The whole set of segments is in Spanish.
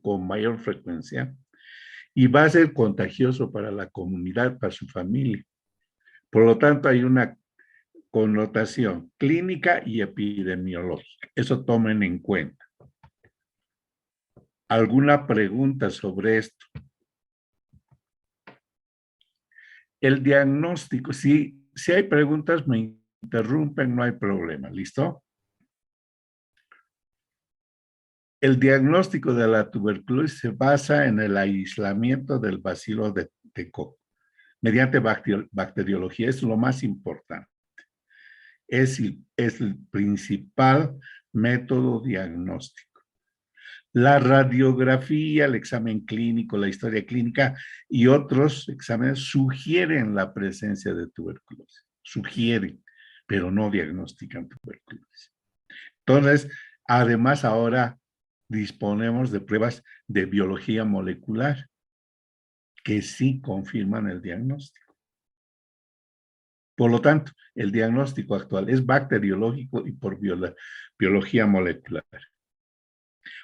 con mayor frecuencia y va a ser contagioso para la comunidad, para su familia. Por lo tanto, hay una connotación clínica y epidemiológica. Eso tomen en cuenta. ¿Alguna pregunta sobre esto? El diagnóstico, si hay preguntas, me interrumpen, no hay problema. ¿Listo? El diagnóstico de la tuberculosis se basa en el aislamiento del bacilo de Koch mediante bacteriología. Es lo más importante. Es el principal método diagnóstico. La radiografía, el examen clínico, la historia clínica y otros exámenes sugieren la presencia de tuberculosis. Sugieren, pero no diagnostican tuberculosis. Entonces, además ahora disponemos de pruebas de biología molecular que sí confirman el diagnóstico. Por lo tanto, el diagnóstico actual es bacteriológico y por biología molecular.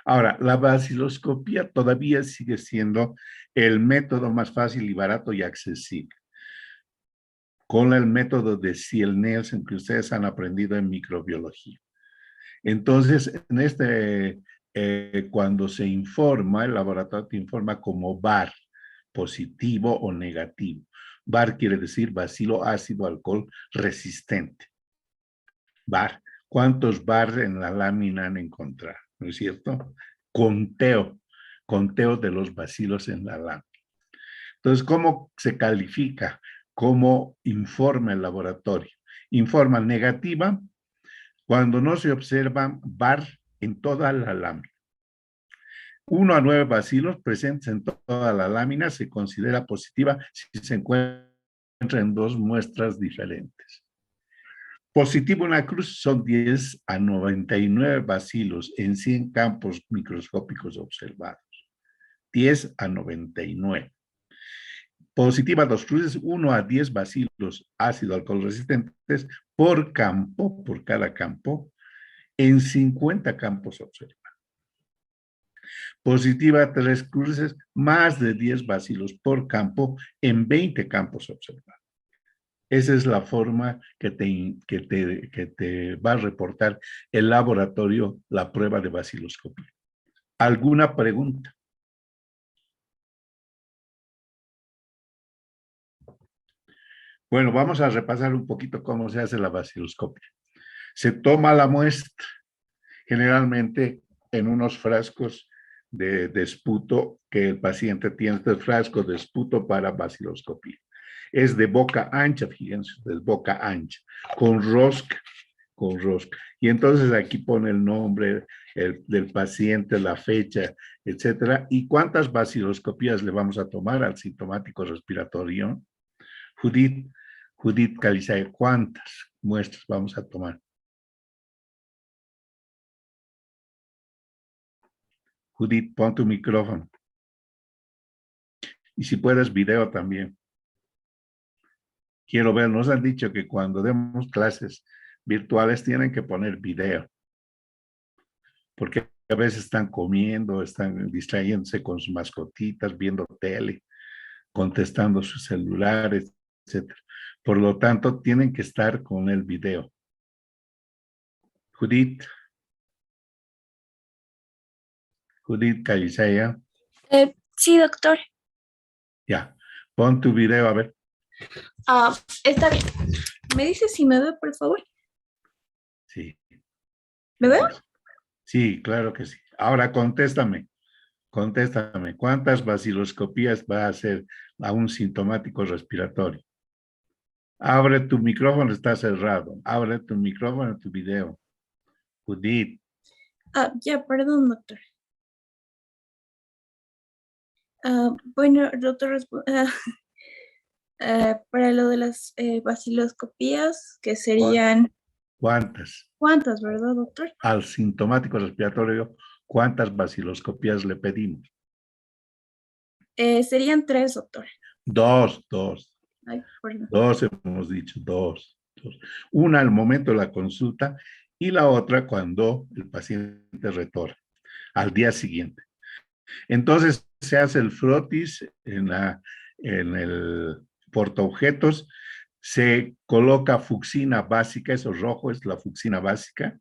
Ahora, la baciloscopía todavía sigue siendo el método más fácil y barato y accesible. Con el método de Ziel-Nielsen que ustedes han aprendido en microbiología. Entonces, cuando se informa, el laboratorio te informa como VAR, positivo o negativo. VAR quiere decir bacilo ácido alcohol resistente. VAR, ¿cuántos VAR en la lámina han encontrado? ¿No es cierto? Conteo de los bacilos en la lámina. Entonces, ¿cómo se califica? ¿Cómo informa el laboratorio? Informa negativa cuando no se observan VAR en toda la lámina. 1 a 9 bacilos presentes en toda la lámina se considera positiva si se encuentra en 2 muestras diferentes. Positivo en la cruz son 10 a 99 bacilos en 100 campos microscópicos observados. 10 a 99. Positiva 2 cruces, 1 a 10 bacilos ácido alcohol resistentes por campo, por cada campo, en 50 campos observados. Positiva 3 cruces, más de 10 bacilos por campo en 20 campos observados. Esa es la forma que te va a reportar el laboratorio la prueba de baciloscopía. ¿Alguna pregunta? Bueno, vamos a repasar un poquito cómo se hace la baciloscopia. Se toma la muestra, generalmente en unos frascos de esputo que el paciente tiene, este frasco de esputo para baciloscopía. Es de boca ancha, fíjense, de boca ancha, con rosca. Y entonces aquí pone el nombre del paciente, la fecha, etcétera. ¿Y cuántas baciloscopías le vamos a tomar al sintomático respiratorio? Judith Calizay, ¿cuántas muestras vamos a tomar? Judith, pon tu micrófono. Y si puedes, video también. Quiero ver, nos han dicho que cuando demos clases virtuales tienen que poner video. Porque a veces están comiendo, están distrayéndose con sus mascotitas, viendo tele, contestando sus celulares, etcétera. Por lo tanto, tienen que estar con el video. Judith Calizaya. Sí, doctor. Ya, pon tu video, a ver. Está bien. ¿Me dice si me ve, por favor? Sí. ¿Me veo? Sí, claro que sí. Ahora contéstame. ¿Cuántas baciloscopías va a hacer a un sintomático respiratorio? Abre tu micrófono, está cerrado. Abre tu micrófono, tu video. Judith. Ya, perdón, doctor. Bueno, doctor, para lo de las baciloscopías, que serían... ¿Cuántas? ¿Cuántas, verdad, doctor? Al sintomático respiratorio, ¿cuántas baciloscopías le pedimos? Serían 3, doctor. Dos. Ay, perdón. 2 hemos dicho, dos. Una al momento de la consulta y la otra cuando el paciente retorna, al día siguiente. Entonces se hace el frotis en el portaobjetos, se coloca fucsina básica, eso rojo es la fucsina básica,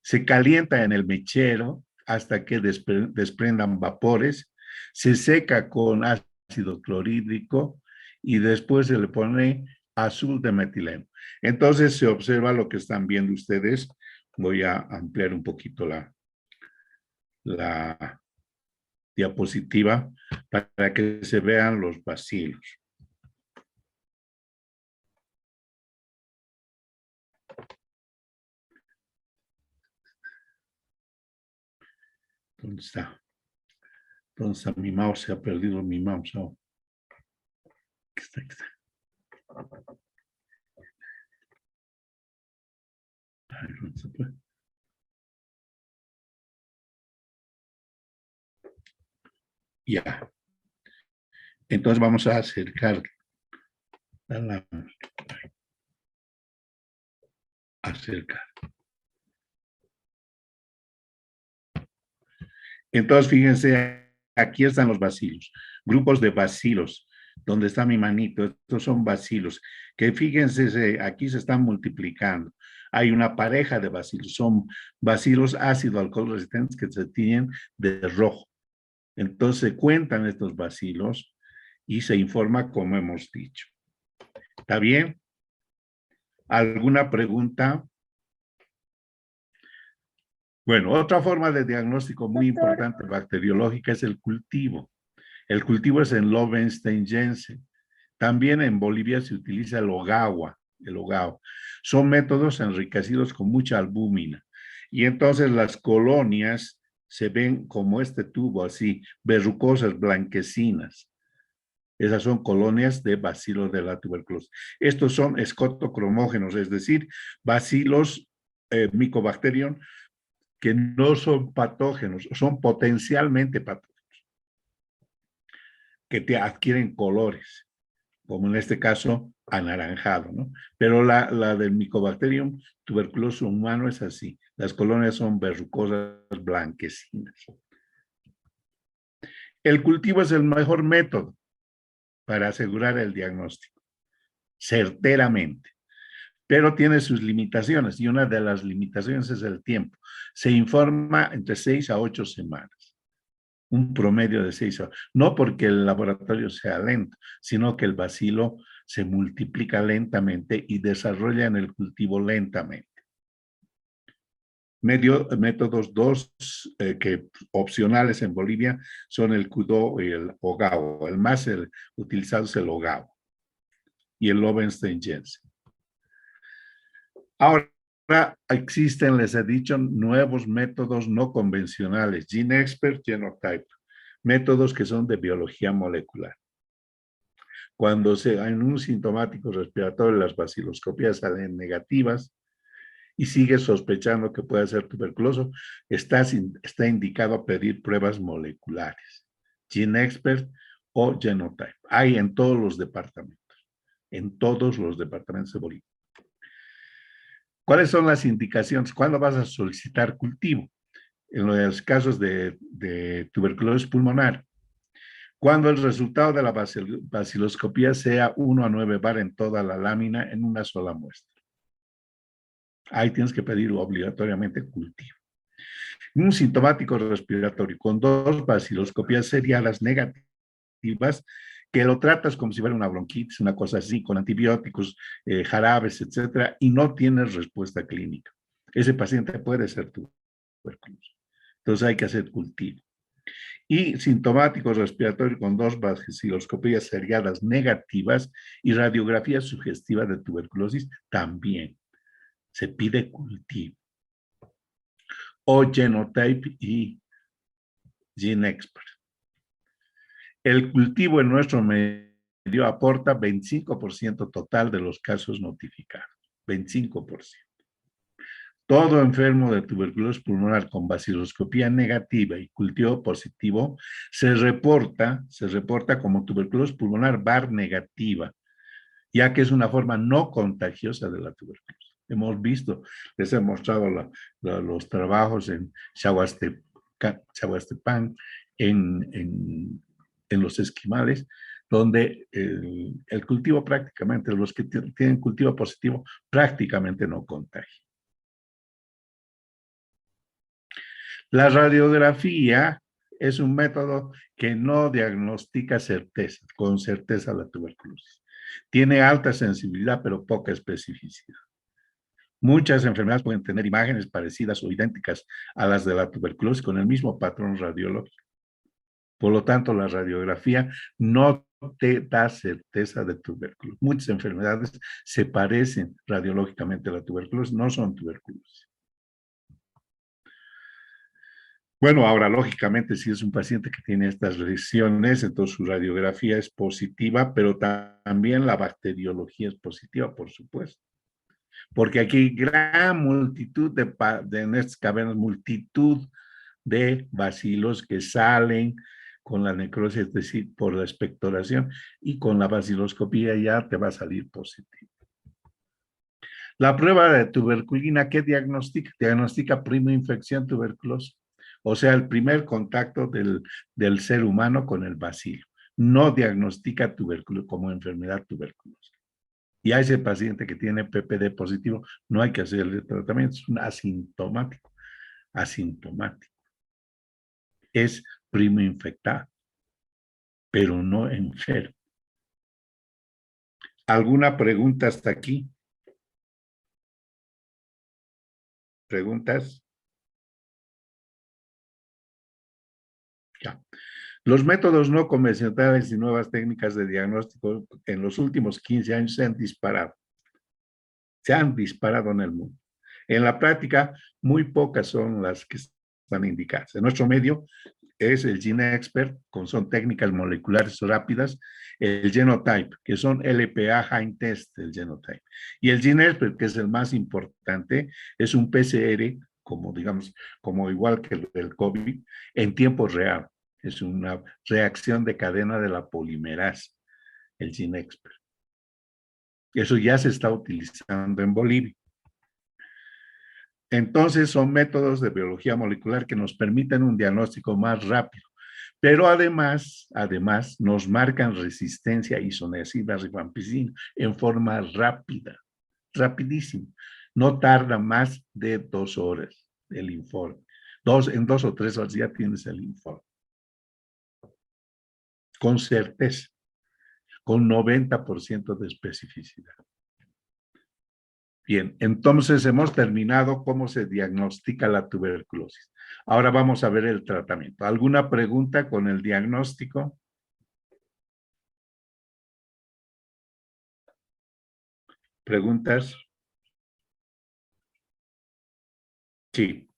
se calienta en el mechero hasta que desprendan vapores, se seca con ácido clorhídrico y después se le pone azul de metileno. Entonces se observa lo que están viendo ustedes. Voy a ampliar un poquito la diapositiva para que se vean los bacilos. ¿Dónde está? ¿Dónde está mi mouse? Se ha perdido mi mouse. Oh. Aquí está, aquí está. Ay, no se puede. Ya. Entonces vamos a acercar la lámpara. Acercar. Entonces, fíjense, aquí están los bacilos, grupos de bacilos, donde está mi manito, estos son bacilos, que fíjense, aquí se están multiplicando. Hay una pareja de bacilos, son bacilos ácido alcohol resistentes que se tiñen de rojo. Entonces se cuentan estos bacilos y se informa como hemos dicho. ¿Está bien? ¿Alguna pregunta? Bueno, otra forma de diagnóstico muy importante bacteriológica es el cultivo. El cultivo es en Lowenstein-Jensen. También en Bolivia se utiliza el Ogawa, el Ogao. Son métodos enriquecidos con mucha albúmina. Y entonces las colonias se ven como este tubo así, verrucosas, blanquecinas. Esas son colonias de bacilo de la tuberculosis. Estos son escotocromógenos, es decir, bacilos Mycobacterium que no son patógenos, son potencialmente patógenos, que te adquieren colores, como en este caso anaranjado, ¿no? Pero la del Mycobacterium tuberculoso humano es así, las colonias son verrucosas blanquecinas. El cultivo es el mejor método para asegurar el diagnóstico, certeramente, pero tiene sus limitaciones y una de las limitaciones es el tiempo. Se informa entre 6 a 8 semanas. Un promedio de 6 horas. No porque el laboratorio sea lento, sino que el bacilo se multiplica lentamente y desarrolla en el cultivo lentamente. Métodos dos que opcionales en Bolivia son el Kudo y el Ogao. El más utilizado es el Ogao y el Lowenstein-Jensen. Ahora existen, les he dicho, nuevos métodos no convencionales, GeneXpert, Genotype, métodos que son de biología molecular. Cuando en un sintomático respiratorio las baciloscopías salen negativas y sigue sospechando que puede ser tuberculoso, está indicado pedir pruebas moleculares, GeneXpert o Genotype. Hay en todos los departamentos de Bolivia. ¿Cuáles son las indicaciones? ¿Cuándo vas a solicitar cultivo? En los casos de tuberculosis pulmonar, cuando el resultado de la baciloscopía sea 1 a 9 bar en toda la lámina en una sola muestra. Ahí tienes que pedir obligatoriamente cultivo. Un sintomático respiratorio con 2 baciloscopías seriadas negativas, que lo tratas como si fuera una bronquitis, una cosa así, con antibióticos, jarabes, etcétera, y no tienes respuesta clínica. Ese paciente puede ser tuberculoso. Entonces hay que hacer cultivo. Y sintomático respiratorio con 2 baciloscopías seriadas negativas y radiografía sugestiva de tuberculosis también. Se pide cultivo. O Genotype y GeneXpert. El cultivo en nuestro medio aporta 25% total de los casos notificados. 25%. Todo enfermo de tuberculosis pulmonar con baciloscopía negativa y cultivo positivo se reporta como tuberculosis pulmonar VAR negativa, ya que es una forma no contagiosa de la tuberculosis. Hemos visto, les he mostrado los trabajos en Chahuastepan en los esquimales, donde el cultivo prácticamente, los que tienen cultivo positivo, prácticamente no contagian. La radiografía es un método que no diagnostica con certeza la tuberculosis. Tiene alta sensibilidad, pero poca especificidad. Muchas enfermedades pueden tener imágenes parecidas o idénticas a las de la tuberculosis con el mismo patrón radiológico. Por lo tanto, la radiografía no te da certeza de tuberculosis. Muchas enfermedades se parecen radiológicamente a la tuberculosis, no son tuberculosis. Bueno, ahora, lógicamente, si es un paciente que tiene estas lesiones, entonces su radiografía es positiva, pero también la bacteriología es positiva, por supuesto. Porque aquí hay gran multitud en estas cavernas, multitud de bacilos que salen con la necrosis, es decir, por la expectoración, y con la baciloscopía ya te va a salir positivo. La prueba de tuberculina, ¿qué diagnostica? Diagnostica prima infección tuberculosa, o sea, el primer contacto del ser humano con el bacilo. No diagnostica tuberculosis como enfermedad tuberculosa. Y a ese paciente que tiene PPD positivo, no hay que hacerle tratamiento, es un asintomático. Asintomático. Es primo infectado, pero no enfermo. ¿Alguna pregunta hasta aquí? ¿Preguntas? Ya. Los métodos no convencionales y nuevas técnicas de diagnóstico en los últimos 15 años se han disparado. Se han disparado en el mundo. En la práctica, muy pocas son las que están indicadas. En nuestro medio es el GeneXpert, son técnicas moleculares rápidas, el Genotype, que son LPA Hain Test, el Genotype. Y el GeneXpert, que es el más importante, es un PCR, como digamos, como igual que el del COVID, en tiempo real. Es una reacción de cadena de la polimerasa, el GeneXpert. Eso ya se está utilizando en Bolivia. Entonces son métodos de biología molecular que nos permiten un diagnóstico más rápido, pero además nos marcan resistencia a isoniazida, rifampicina en forma rápida, rapidísimo. No tarda más de 2 horas el informe. En 2 o 3 horas ya tienes el informe. Con certeza, con 90% de especificidad. Bien, entonces hemos terminado cómo se diagnostica la tuberculosis. Ahora vamos a ver el tratamiento. ¿Alguna pregunta con el diagnóstico? ¿Preguntas? Sí.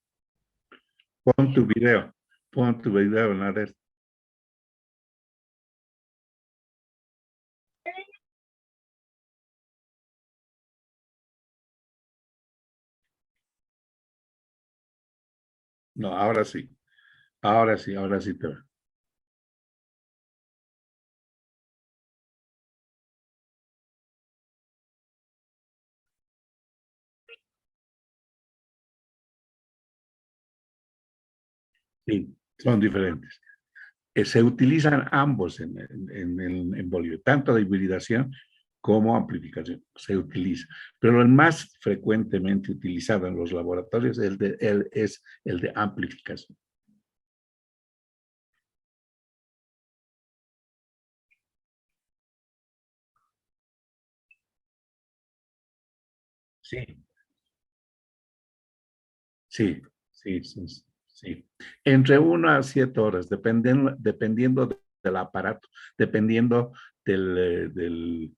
Pon tu video. Pon tu video, Nader. No, ahora sí. Ahora sí, ahora sí te va. Sí, son diferentes. Se utilizan ambos en Bolivia, tanto de hibridación como amplificación. Se utiliza. Pero el más frecuentemente utilizado en los laboratorios es el de amplificación. Sí, sí, sí, sí, sí. Entre 1 a 7 horas, dependiendo del aparato, dependiendo eh, del,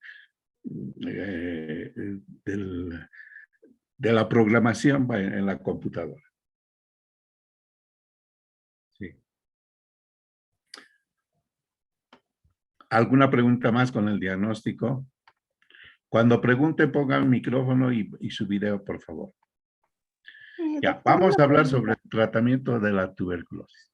de la programación en la computadora. Sí. ¿Alguna pregunta más con el diagnóstico? Cuando pregunte, pongan micrófono y su video, por favor. Ya, Doctor, vamos una a hablar sobre pregunta. el tratamiento de la tuberculosis.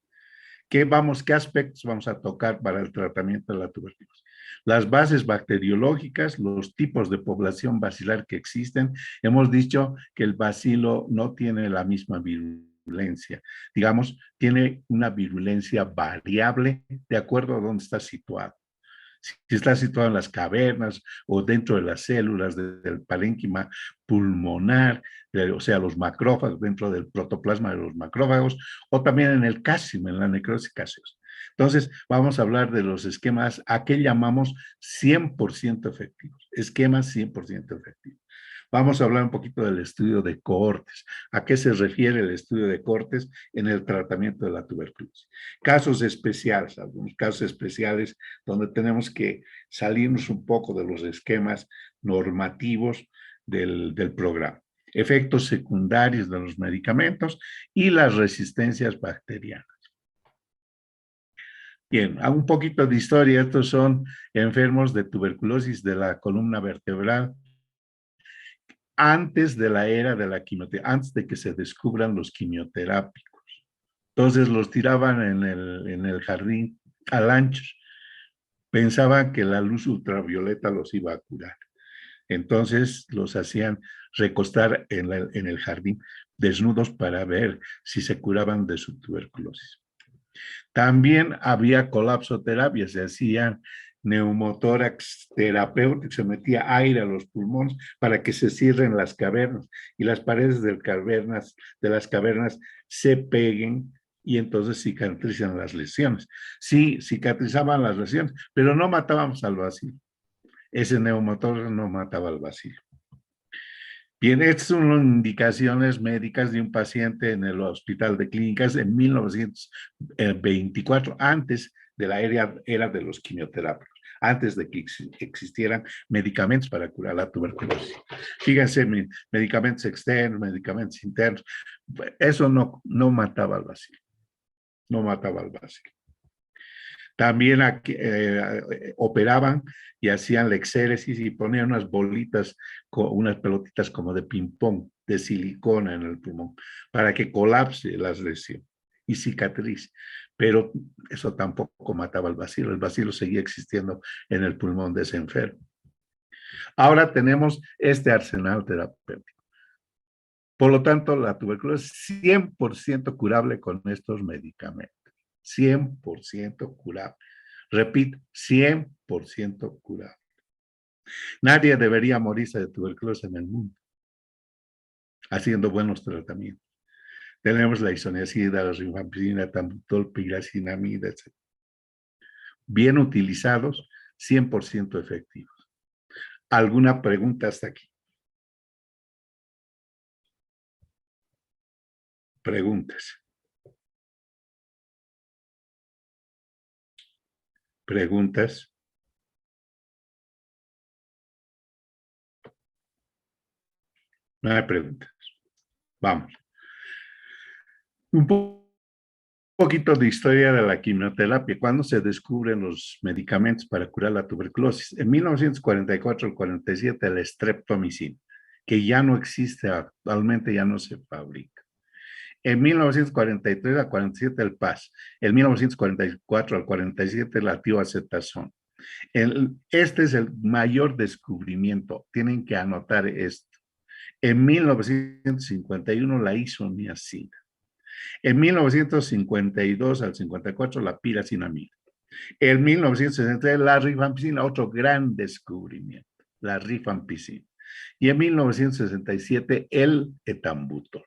¿Qué aspectos vamos a tocar para el tratamiento de la tuberculosis? Las bases bacteriológicas, los tipos de población bacilar que existen. Hemos dicho que el bacilo no tiene la misma virulencia virulencia. Digamos, tiene una virulencia variable de acuerdo a dónde está situado. Si está situado en las cavernas o dentro de las células del parénquima pulmonar, o sea, los macrófagos, dentro del protoplasma de los macrófagos, o también en el cásico, en la necrosis caseosa. Entonces, vamos a hablar de los esquemas a que llamamos 100% efectivos, esquemas 100% efectivos. Vamos a hablar un poquito del estudio de cohortes. ¿A qué se refiere el estudio de cohortes en el tratamiento de la tuberculosis? Casos especiales, algunos casos especiales donde tenemos que salirnos un poco de los esquemas normativos del programa. Efectos secundarios de los medicamentos y las resistencias bacterianas. Bien, un poquito de historia. Estos son enfermos de tuberculosis de la columna vertebral antes de la era de la quimioterapia, antes de que se descubran los quimioterápicos. Entonces los tiraban en el jardín al ancho. Pensaban que la luz ultravioleta los iba a curar. Entonces los hacían recostar en el jardín desnudos para ver si se curaban de su tuberculosis. También había colapsoterapia, se hacían neumotórax terapéutico, se metía aire a los pulmones para que se cierren las cavernas y las paredes de las cavernas se peguen y entonces cicatrizan las lesiones. Sí, cicatrizaban las lesiones, pero no matábamos al bacilo. Ese neumotórax no mataba al bacilo. Bien, estas son las indicaciones médicas de un paciente en el Hospital de Clínicas en 1924, antes de la era de los quimioterapios, antes de que existieran medicamentos para curar la tuberculosis. Fíjense, medicamentos externos, medicamentos internos, eso no mataba al bacilo, no mataba al bacilo. También operaban y hacían la exéresis y ponían unas bolitas, unas pelotitas como de ping-pong, de silicona en el pulmón, para que colapse las lesiones y cicatriz. Pero eso tampoco mataba al bacilo. El bacilo seguía existiendo en el pulmón de ese enfermo. Ahora tenemos este arsenal terapéutico. Por lo tanto, la tuberculosis es 100% curable con estos medicamentos. 100% curable. Repito, 100% curable. Nadie debería morirse de tuberculosis en el mundo haciendo buenos tratamientos. Tenemos la isoniazida, la rifampicina, tambutol, piracinamida, etc. Bien utilizados, 100% efectivos. ¿Alguna pregunta hasta aquí? Preguntas. Preguntas. No hay preguntas. Vamos. Un poquito de historia de la quimioterapia. ¿Cuándo se descubren los medicamentos para curar la tuberculosis? En 1944 al 47, la streptomicina, que ya no existe actualmente, ya no se fabrica. En 1943 al 47 el PAS. En 1944 al 47 la tioacetazona. Este es el mayor descubrimiento. Tienen que anotar esto. En 1951 la isoniazida. En 1952 al 54 la piracinamida. En 1963 la rifampicina, otro gran descubrimiento, la rifampicina. Y en 1967 el etambutol.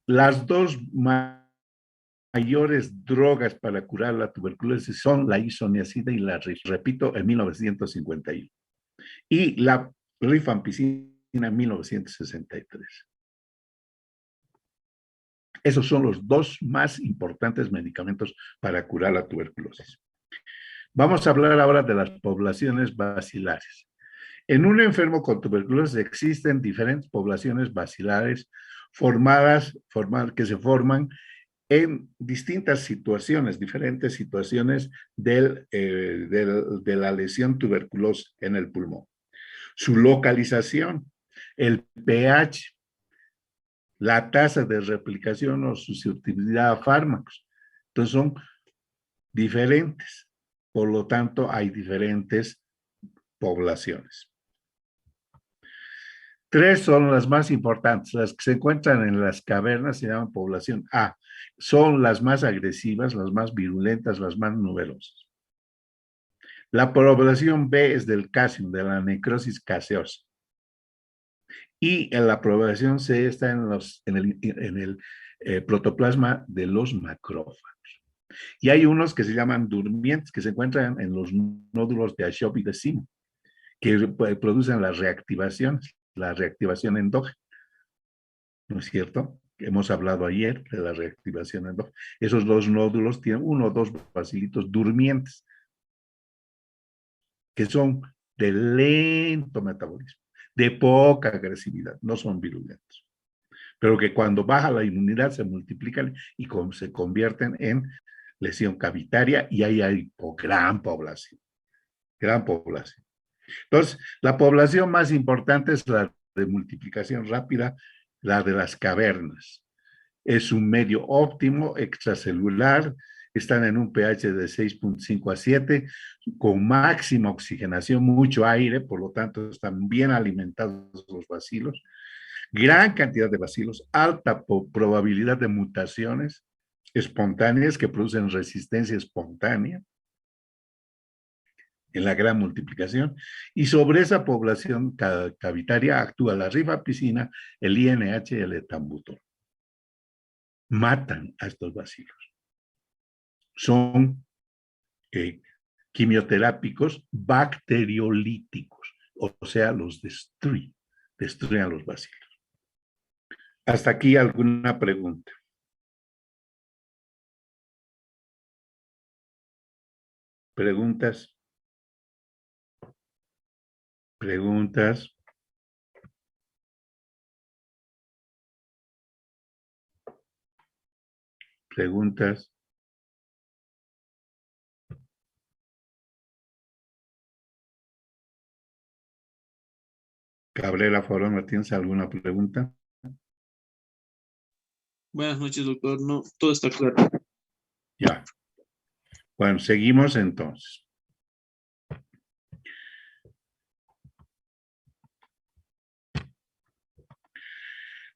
Las dos mayores drogas para curar la tuberculosis son la isoniazida y la repito, en 1951. Y la rifampicina en 1963. Esos son los dos más importantes medicamentos para curar la tuberculosis. Vamos a hablar ahora de las poblaciones bacilares. En un enfermo con tuberculosis existen diferentes poblaciones bacilares que se forman en distintas situaciones, diferentes situaciones de la lesión tuberculosa en el pulmón. Su localización, el pH, la tasa de replicación o susceptibilidad a fármacos. Entonces son diferentes. Por lo tanto, hay diferentes poblaciones. Tres son las más importantes. Las que se encuentran en las cavernas se llaman población A. Son las más agresivas, las más virulentas, las más numerosas. La población B es del calcio, de la necrosis caseosa. Y en la población C está en el protoplasma de los macrófagos. Y hay unos que se llaman durmientes, que se encuentran en los nódulos de Ashok y de Sim, que producen la reactivación endógena, ¿no es cierto? Hemos hablado ayer de la reactivación endógena. Esos dos nódulos tienen uno o dos bacilitos durmientes, que son de lento metabolismo, de poca agresividad, no son virulentos, pero que cuando baja la inmunidad se multiplican y se convierten en lesión cavitaria y ahí hay gran población, gran población. Entonces, la población más importante es la de multiplicación rápida, la de las cavernas. Es un medio óptimo, extracelular, están en un pH de 6.5 a 7, con máxima oxigenación, mucho aire, por lo tanto están bien alimentados los bacilos, gran cantidad de bacilos, alta probabilidad de mutaciones espontáneas que producen resistencia espontánea en la gran multiplicación, y sobre esa población cavitaria actúa la rifampicina, el INH y el etambutol. Matan a estos bacilos. Son quimioterápicos bacteriolíticos, o sea, los destruyen a los bacilos. Hasta aquí alguna pregunta. Preguntas. Preguntas. Preguntas. Cabrera Forón, ¿tienes alguna pregunta? Buenas noches, doctor. No, todo está claro. Ya. Bueno, seguimos entonces.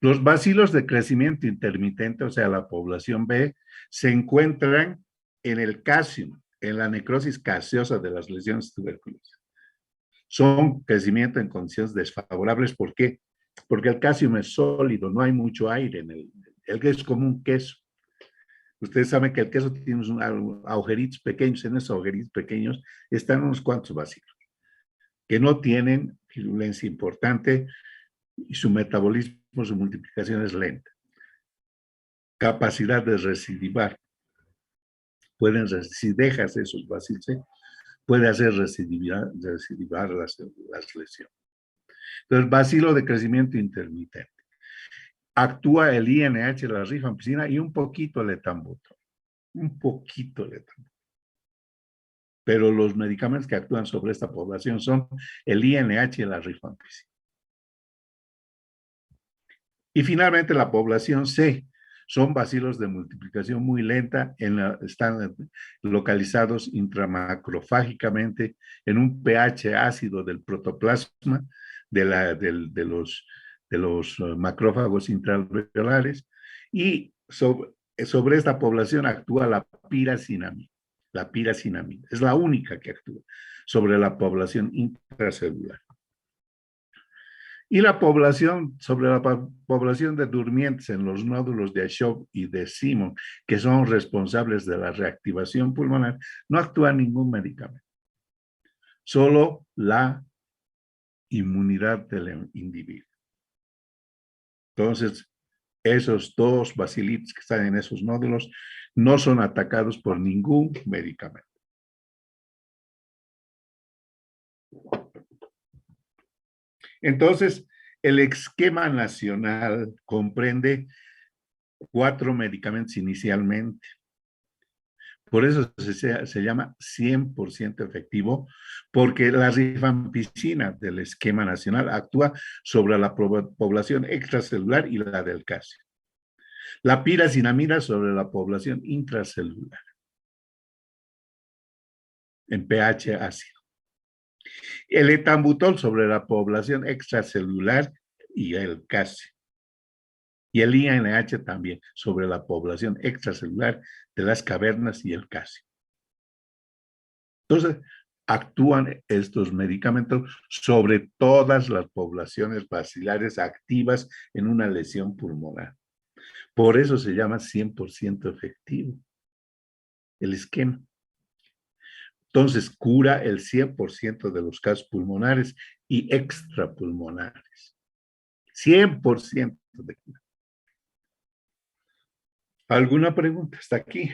Los bacilos de crecimiento intermitente, o sea, la población B, se encuentran en el calcio, en la necrosis caseosa de las lesiones tuberculosas. Son crecimiento en condiciones desfavorables. ¿Por qué? Porque el calcio es sólido, no hay mucho aire en él. El que es como un queso. Ustedes saben que el queso tiene unos agujeritos pequeños. En esos agujeritos pequeños están unos cuantos bacilos que no tienen virulencia importante y su metabolismo, su multiplicación es lenta. Capacidad de recidivar. Si dejas esos bacilos, puede hacer recidivar las lesiones. Entonces, bacilo de crecimiento intermitente. Actúa el INH, la rifampicina y un poquito el etambutol. Un poquito el etambutol. Pero los medicamentos que actúan sobre esta población son el INH y la rifampicina. Y finalmente la población C son bacilos de multiplicación muy lenta, están localizados intramacrofágicamente en un pH ácido del protoplasma de los macrófagos intraalveolares, y sobre esta población actúa la piracinamida. La piracinamida es la única que actúa sobre la población intracelular. Y la población, sobre la población de durmientes en los nódulos de Ashok y de Simon, que son responsables de la reactivación pulmonar, no actúa ningún medicamento. Solo la inmunidad del individuo. Entonces, esos dos bacilitos que están en esos nódulos no son atacados por ningún medicamento. Entonces, el esquema nacional comprende 4 medicamentos inicialmente. Por eso se llama 100% efectivo, porque la rifampicina del esquema nacional actúa sobre la población extracelular y la del calcio. La piracinamida sobre la población intracelular, en pH ácido. El etambutol sobre la población extracelular y el CASI. Y el INH también, sobre la población extracelular de las cavernas y el CASI. Entonces, actúan estos medicamentos sobre todas las poblaciones bacilares activas en una lesión pulmonar. Por eso se llama 100% efectivo el esquema. Entonces, cura el 100% de los casos pulmonares y extrapulmonares. 100% de cura. ¿Alguna pregunta? Está aquí.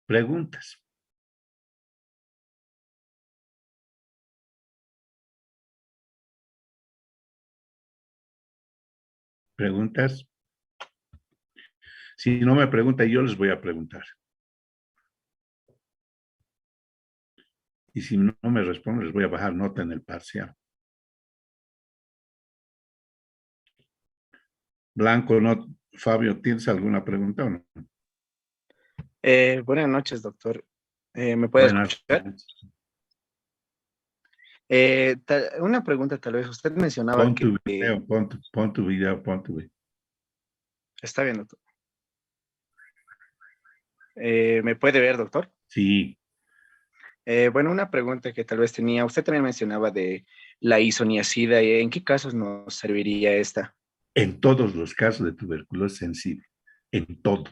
Preguntas. ¿Preguntas? Si no me pregunta, yo les voy a preguntar. Y si no me responden, les voy a bajar nota en el parcial. Blanco, no, Fabio, ¿tienes alguna pregunta o no? Buenas noches, doctor. ¿Me puede Buenas escuchar? noches. Una pregunta tal vez. Usted mencionaba Pon que... tu video, pon tu video. Está bien, doctor. ¿Me puede ver, doctor? Sí, Bueno, una pregunta que tal vez tenía. Usted también mencionaba de la isoniazida. ¿En qué casos nos serviría esta? en todos los casos de tuberculosis sensible, en todo.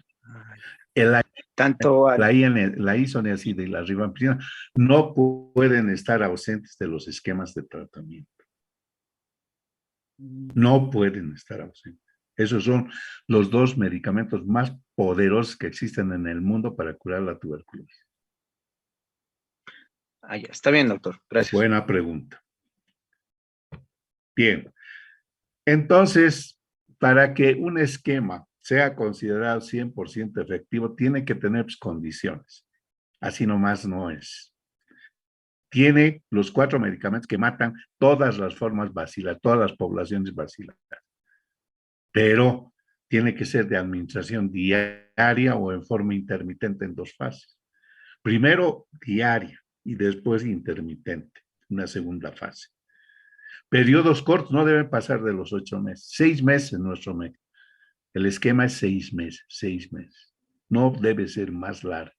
El Tanto al... la isoniazida y la rifampicina no pueden estar ausentes de los esquemas de tratamiento. No pueden estar ausentes. Esos son los dos medicamentos más poderosos que existen en el mundo para curar la tuberculosis. Ah, ya. Está bien, doctor. Gracias. Buena pregunta. Bien. Entonces, para que un esquema sea considerado 100% efectivo, tiene que tener condiciones. Así nomás no es. Tiene los 4 medicamentos que matan todas las formas bacilares, todas las poblaciones bacilares. Pero tiene que ser de administración diaria o en forma intermitente en 2 fases. Primero diaria y después intermitente, una segunda fase. Periodos cortos no deben pasar de los 8 meses. 6 meses nuestro médico. El esquema es 6 meses, 6 meses. No debe ser más largo,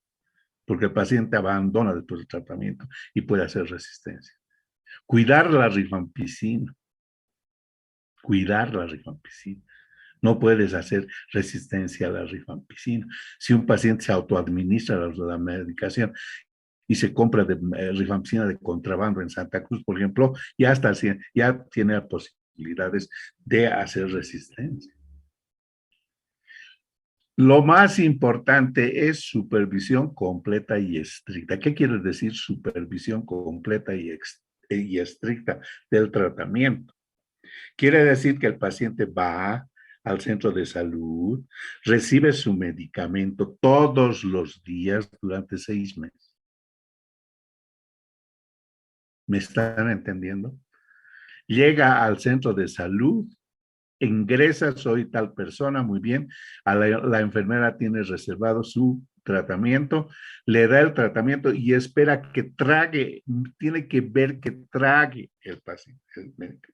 porque el paciente abandona después del tratamiento y puede hacer resistencia. Cuidar la rifampicina. Cuidar la rifampicina. No puedes hacer resistencia a la rifampicina. Si un paciente se autoadministra la medicación y se compra rifampicina de contrabando en Santa Cruz, por ejemplo, ya tiene posibilidades de hacer resistencia. Lo más importante es supervisión completa y estricta. ¿Qué quiere decir supervisión completa y estricta del tratamiento? Quiere decir que el paciente va al centro de salud, recibe su medicamento todos los días durante 6 meses. ¿Me están entendiendo? Llega al centro de salud, ingresa, soy tal persona, muy bien, la enfermera tiene reservado su tratamiento, le da el tratamiento y espera que trague, tiene que ver que trague el paciente, el médico.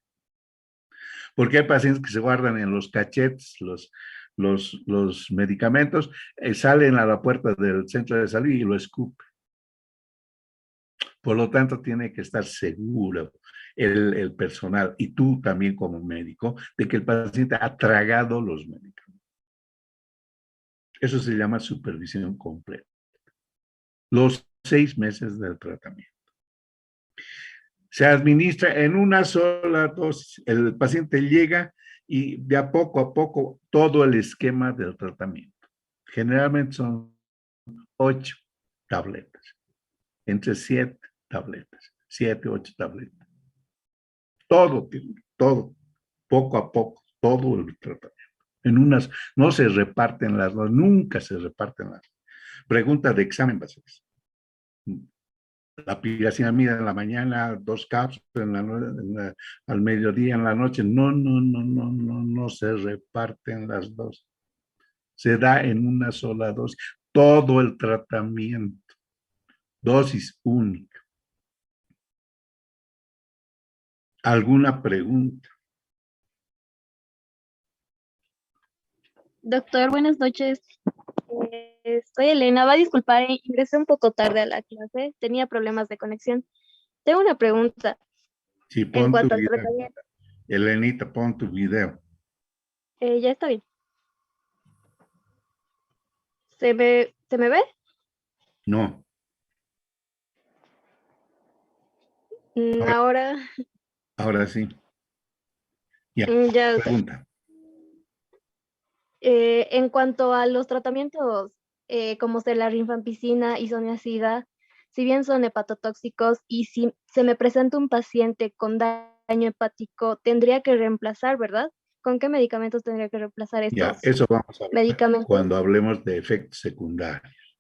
Porque hay pacientes que se guardan en los cachetes los medicamentos, salen a la puerta del centro de salud y lo escupe. Por lo tanto, tiene que estar seguro el personal y tú también como médico de que el paciente ha tragado los medicamentos. Eso se llama supervisión completa. Los 6 meses del tratamiento. Se administra en una sola dosis. El paciente llega y de a poco todo el esquema del tratamiento. Generalmente son 8 tabletas, entre 7 tabletas, 7, 8 tabletas. Todo, poco a poco, todo el tratamiento. En unas, no se reparten las dos, nunca se reparten las dos. Pregunta de examen va a ser eso. La piracinamida en la mañana, 2 cápsulas al mediodía, en la noche. No se reparten las dos. Se da en una sola dosis. Todo el tratamiento. Dosis única. ¿Alguna pregunta? Doctor, buenas noches. Soy Elena. Va a disculpar, ingresé un poco tarde a la clase. Tenía problemas de conexión. Tengo una pregunta Sí, en pon tu cuanto al video. tratamiento. Elenita, pon tu video. Ya está bien. ¿Se me ve? No, Ahora, Ahora, ahora sí. Ya, ya, doctor. pregunta. En cuanto a los tratamientos, como ser la rifampicina, isoniazida, si bien son hepatotóxicos y si se me presenta un paciente con daño hepático, tendría que reemplazar, ¿verdad? ¿Con qué medicamentos tendría que reemplazar Ya, estos eso vamos a hablar medicamentos? cuando hablemos de efectos secundarios.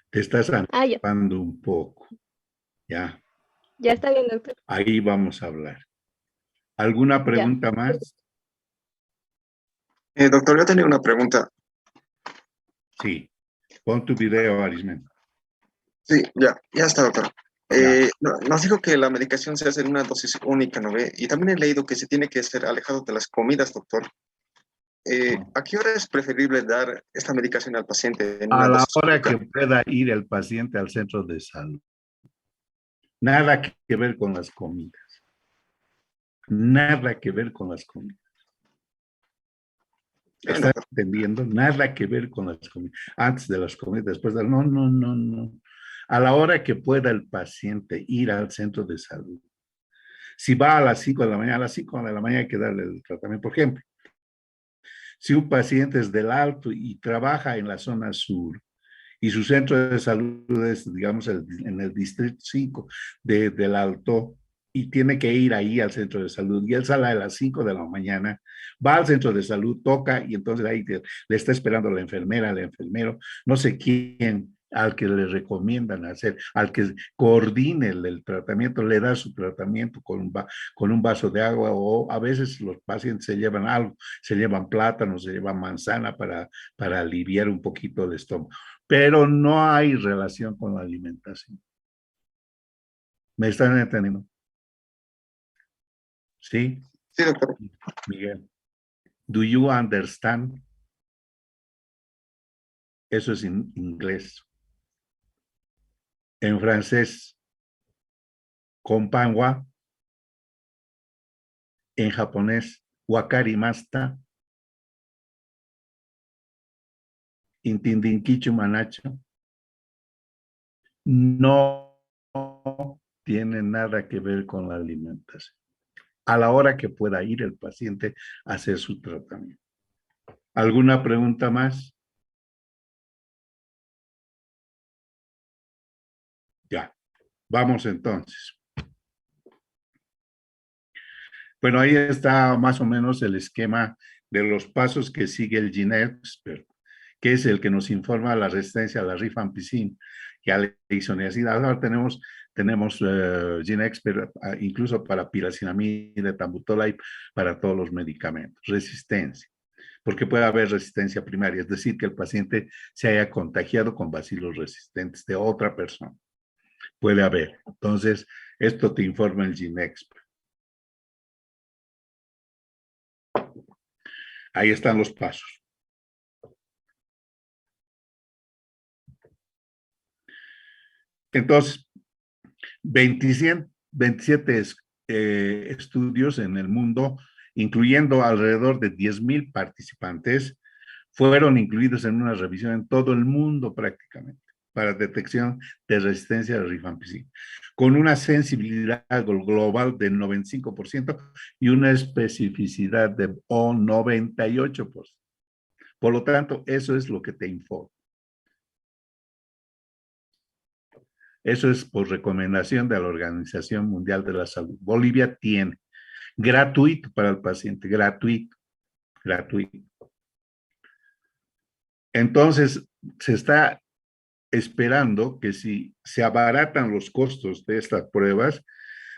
Te estás Ah, ya, anticipando un poco. Ya, ya está bien, doctor. ahí vamos a hablar. ¿Alguna Ya. pregunta más? Doctor, yo tenía una pregunta. Sí. Pon tu video, Arismen. Sí, ya está, doctor. Ya. Nos dijo que la medicación se hace en una dosis única, ¿no ve? Y también he leído que se tiene que ser alejado de las comidas, doctor. ¿A qué hora es preferible dar esta medicación al paciente en A una la dosis hora única? que pueda ir el paciente al centro de salud. Nada que ver con las comidas. Nada que ver con las comidas. Bien, ¿Estás doctor. entendiendo? Nada que ver con las comidas. Antes de las comidas, después de... No, no, no, no. A la hora que pueda el paciente ir al centro de salud. Si va a las 5 de la mañana, a las 5 de la mañana hay que darle el tratamiento. Por ejemplo, si un paciente es del Alto y trabaja en la zona sur y su centro de salud es, digamos, en el distrito 5 del Alto y tiene que ir ahí al centro de salud y él sale a las 5 de la mañana, va al centro de salud, toca y entonces ahí le está esperando la enfermera, el enfermero, no sé quién, al que le recomiendan hacer, al que coordine el tratamiento, le da su tratamiento con un vaso de agua o a veces los pacientes se llevan algo, se llevan plátano, se llevan manzana para aliviar un poquito el estómago, pero no hay relación con la alimentación. ¿Me están entendiendo? ¿Sí? Sí, doctor. Miguel. Do you understand? Eso es en inglés. En francés, kompanwa. En japonés, wakarimashita. Intindinkichu manacho. No tiene nada que ver con la alimentación. A la hora que pueda ir el paciente a hacer su tratamiento. ¿Alguna pregunta más? Ya, vamos entonces. Bueno, ahí está más o menos el esquema de los pasos que sigue el GeneXpert, que es el que nos informa la resistencia a la rifampicina y a la isoniazida. Ahora tenemos GeneXpert incluso para piracinamida, tambutolide, para todos los medicamentos. Resistencia, porque puede haber resistencia primaria, es decir, que el paciente se haya contagiado con bacilos resistentes de otra persona. Puede haber. Entonces, esto te informa el GeneXpert. Ahí están los pasos. Entonces, 27 estudios en el mundo, incluyendo alrededor de 10,000 participantes, fueron incluidos en una revisión en todo el mundo prácticamente para detección de resistencia a la rifampicina, con una sensibilidad global del 95% y una especificidad de 98%. Por lo tanto, eso es lo que te informa. Eso es por recomendación de la Organización Mundial de la Salud. Bolivia tiene gratuito para el paciente, gratuito. Entonces, se está esperando que si se abaratan los costos de estas pruebas,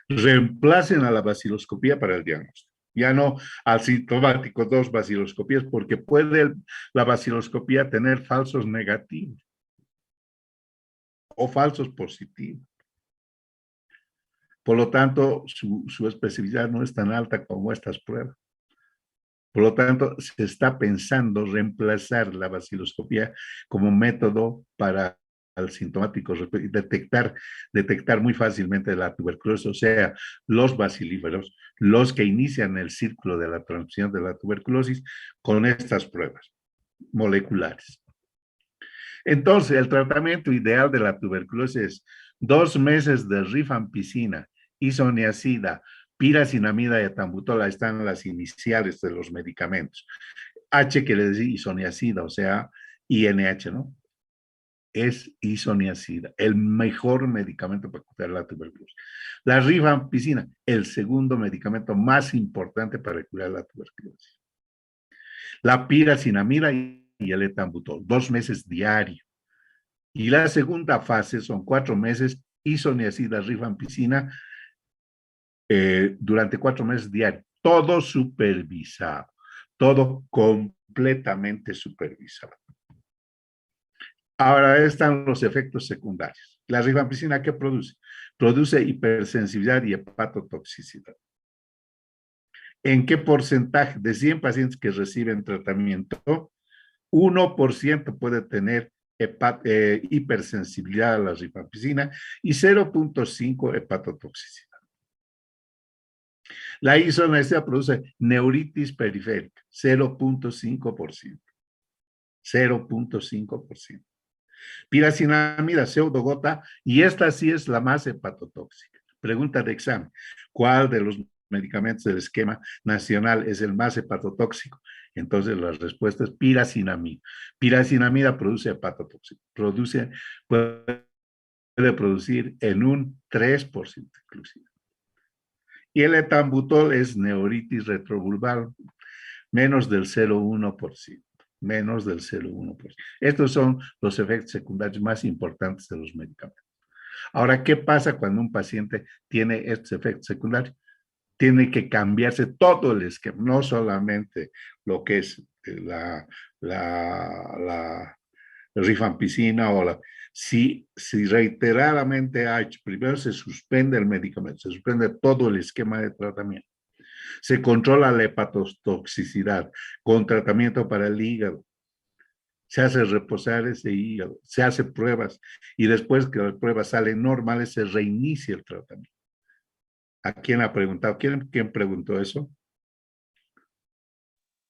reemplacen a la baciloscopía para el diagnóstico. Ya no asintomático, 2 baciloscopías, porque puede la baciloscopía tener falsos negativos o falsos positivos. Por lo tanto, su especificidad no es tan alta como estas pruebas. Por lo tanto, se está pensando reemplazar la baciloscopía como método para al sintomático y detectar muy fácilmente la tuberculosis, o sea, los bacilíferos, los que inician el círculo de la transmisión de la tuberculosis con estas pruebas moleculares. Entonces, el tratamiento ideal de la tuberculosis es 2 meses de rifampicina, isoniazida, piracinamida y etambutol. Ahí están las iniciales de los medicamentos. H quiere decir isoniazida, o sea, INH, ¿no? Es isoniazida, el mejor medicamento para curar la tuberculosis. La rifampicina, el segundo medicamento más importante para curar la tuberculosis. La piracinamida y el etambutol, 2 meses diario. Y la segunda fase son 4 meses, isoniazida, rifampicina, durante 4 meses diarios. Todo supervisado, todo completamente supervisado. Ahora están los efectos secundarios. La rifampicina, ¿qué produce? Produce hipersensibilidad y hepatotoxicidad. ¿En qué porcentaje? De 100 pacientes que reciben tratamiento, 1% puede tener hipersensibilidad a la rifampicina y 0.5 hepatotoxicidad. La isoniazida produce neuritis periférica, 0.5%. 0.5%. Piracinamida, pseudogota, y esta sí es la más hepatotóxica. Pregunta de examen: ¿cuál de los medicamentos del esquema nacional es el más hepatotóxico? Entonces la respuesta es piracinamida. Piracinamida produce hepatotóxico, puede producir en un 3% inclusive. Y el etambutol es neuritis retrovulvar, menos del 0.1%. Menos del 0.1%. Estos son los efectos secundarios más importantes de los medicamentos. Ahora, ¿qué pasa cuando un paciente tiene estos efectos secundarios? Tiene que cambiarse todo el esquema, no solamente lo que es la rifampicina o la... Si reiteradamente ha hecho, primero se suspende el medicamento, se suspende todo el esquema de tratamiento. Se controla la hepatotoxicidad con tratamiento para el hígado. Se hace reposar ese hígado, se hace pruebas y después que las pruebas salen normales se reinicia el tratamiento. ¿A quién ha preguntado? ¿Quién preguntó eso?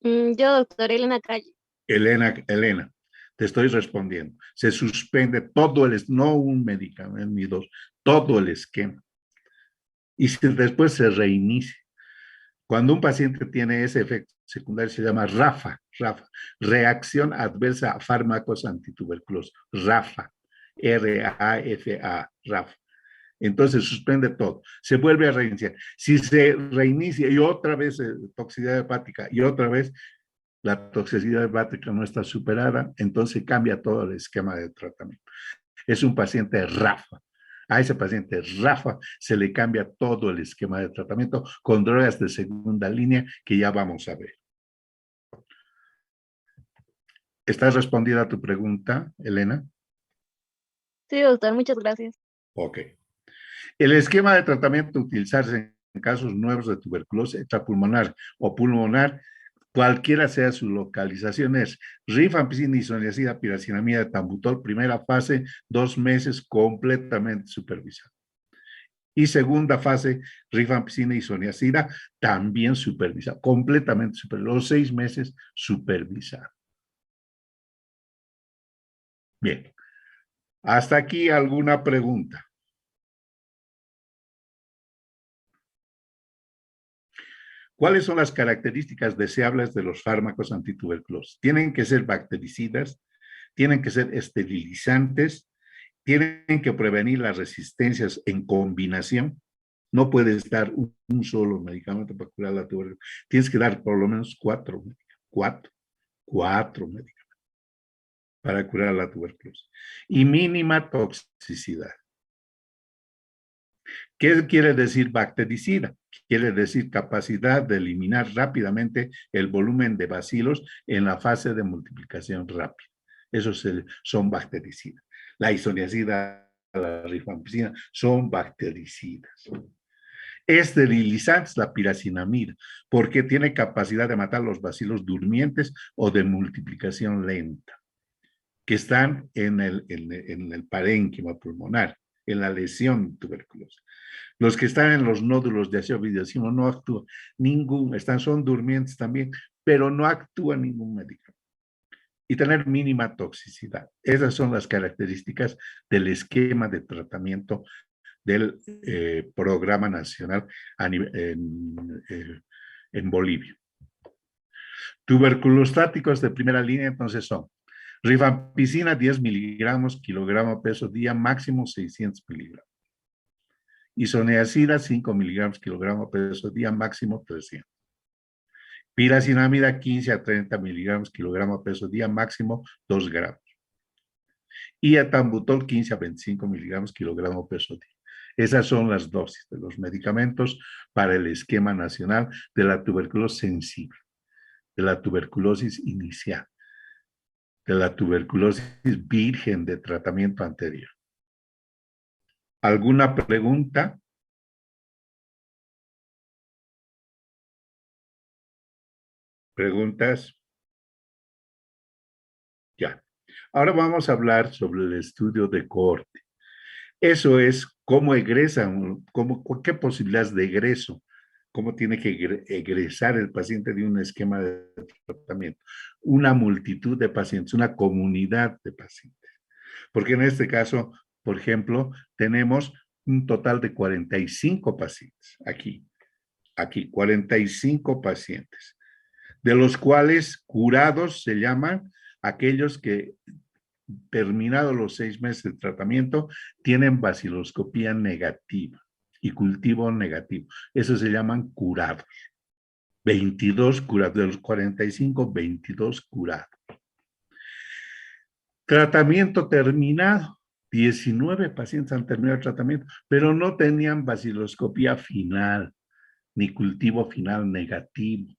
Yo, doctora Elena Calle. Elena, te estoy respondiendo. Se suspende todo no un medicamento ni dos, todo el esquema. Y después se reinicia. Cuando un paciente tiene ese efecto secundario se llama RAFA, reacción adversa a fármacos antituberculosos, RAFA, R-A-F-A, RAFA. Entonces suspende todo, se vuelve a reiniciar. Si se reinicia y otra vez toxicidad hepática y otra vez la toxicidad hepática no está superada, entonces cambia todo el esquema de tratamiento. Es un paciente RAFA. A ese paciente RAFA se le cambia todo el esquema de tratamiento con drogas de segunda línea que ya vamos a ver. ¿Está respondida a tu pregunta, Elena? Sí, doctor, muchas gracias. Ok. El esquema de tratamiento a utilizarse en casos nuevos de tuberculosis extrapulmonar o pulmonar, cualquiera sea su localización, es rifampicina, isoniazida, piracinamida, etambutol, primera fase, 2 meses completamente supervisado. Y segunda fase, rifampicina, isoniazida, también supervisado, completamente supervisado, los 6 meses supervisado. Bien. ¿Hasta aquí alguna pregunta? ¿Cuáles son las características deseables de los fármacos antituberculosos? Tienen que ser bactericidas, tienen que ser esterilizantes, tienen que prevenir las resistencias en combinación. No puedes dar un solo medicamento para curar la tuberculosis. Tienes que dar por lo menos 4 medicamentos para curar la tuberculosis. Y mínima toxicidad. ¿Qué quiere decir bactericida? Quiere decir capacidad de eliminar rápidamente el volumen de bacilos en la fase de multiplicación rápida. Esos son bactericidas. La isoniazida, la rifampicina son bactericidas. Esterilizantes, la piracinamida, porque tiene capacidad de matar los bacilos durmientes o de multiplicación lenta, que están en el parénquima pulmonar, en la lesión de tuberculosis. Los que están en los nódulos de ácido vidriosimo no actúan ningún, son durmientes también, pero no actúa ningún medicamento. Y tener mínima toxicidad. Esas son las características del esquema de tratamiento del programa nacional en Bolivia. Tuberculostáticos de primera línea entonces son rifampicina 10 miligramos kilogramo peso día, máximo 600 miligramos. Isoniazida 5 miligramos kilogramo peso día, máximo 300. Piracinamida 15 a 30 miligramos kilogramo peso día, máximo 2 gramos. Y etambutol 15 a 25 miligramos kilogramo peso día. Esas son las dosis de los medicamentos para el esquema nacional de la tuberculosis sensible, de la tuberculosis inicial, de la tuberculosis virgen de tratamiento anterior. ¿Alguna pregunta? ¿Preguntas? Ya. Ahora vamos a hablar sobre el estudio de cohorte. Eso es cómo egresan, qué posibilidades de egreso, cómo tiene que egresar el paciente de un esquema de tratamiento. Una multitud de pacientes, una comunidad de pacientes. Porque en este caso, por ejemplo, tenemos un total de 45 pacientes aquí, 45 pacientes, de los cuales curados se llaman aquellos que, terminados los 6 meses de tratamiento, tienen baciloscopía negativa y cultivo negativo. Eso se llaman curados. 22 curados, de los 45, 22 curados. Tratamiento terminado. 19 pacientes han terminado el tratamiento, pero no tenían baciloscopía final, ni cultivo final negativo.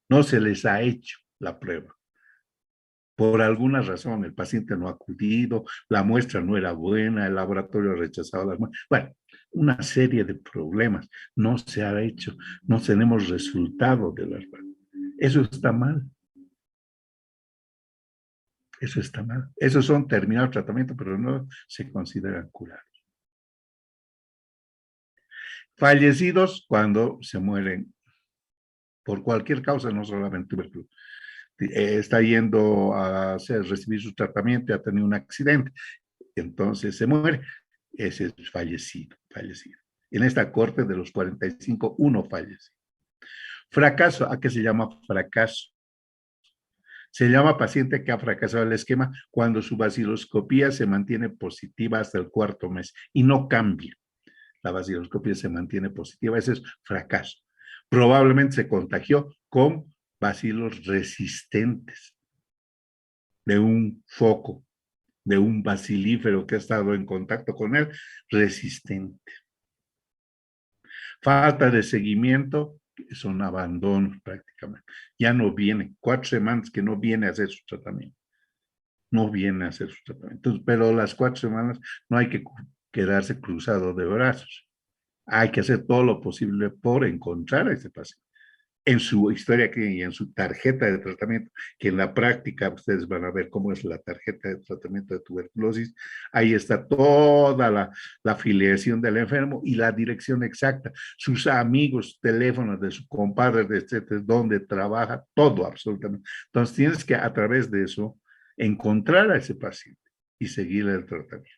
No se les ha hecho la prueba. Por alguna razón, el paciente no ha acudido, la muestra no era buena, el laboratorio ha rechazado las muestras. Bueno, una serie de problemas. No se ha hecho, no tenemos resultado de las pruebas. Eso está mal. Eso está mal. Esos son terminados tratamiento, pero no se consideran curados. Fallecidos cuando se mueren por cualquier causa, no solamente tuberculosis. Está yendo a recibir su tratamiento y ha tenido un accidente, entonces se muere, ese es fallecido. En esta corte de los 45, uno fallecido. Fracaso, ¿a qué se llama fracaso? Se llama paciente que ha fracasado el esquema cuando su baciloscopía se mantiene positiva hasta el 4º mes y no cambia. La baciloscopía se mantiene positiva, ese es fracaso. Probablemente se contagió con bacilos resistentes de un foco, de un bacilífero que ha estado en contacto con él, resistente. Falta de seguimiento, son abandonos prácticamente. Ya no viene, 4 semanas que no viene a hacer su tratamiento. No viene a hacer su tratamiento. Entonces, pero las 4 semanas no hay que quedarse cruzado de brazos. Hay que hacer todo lo posible por encontrar a ese paciente. En su historia clínica y en su tarjeta de tratamiento, que en la práctica ustedes van a ver cómo es la tarjeta de tratamiento de tuberculosis, ahí está toda la afiliación del enfermo y la dirección exacta, sus amigos, teléfonos de su compadre, etcétera, dónde trabaja, todo absolutamente. Entonces tienes que a través de eso encontrar a ese paciente y seguir el tratamiento.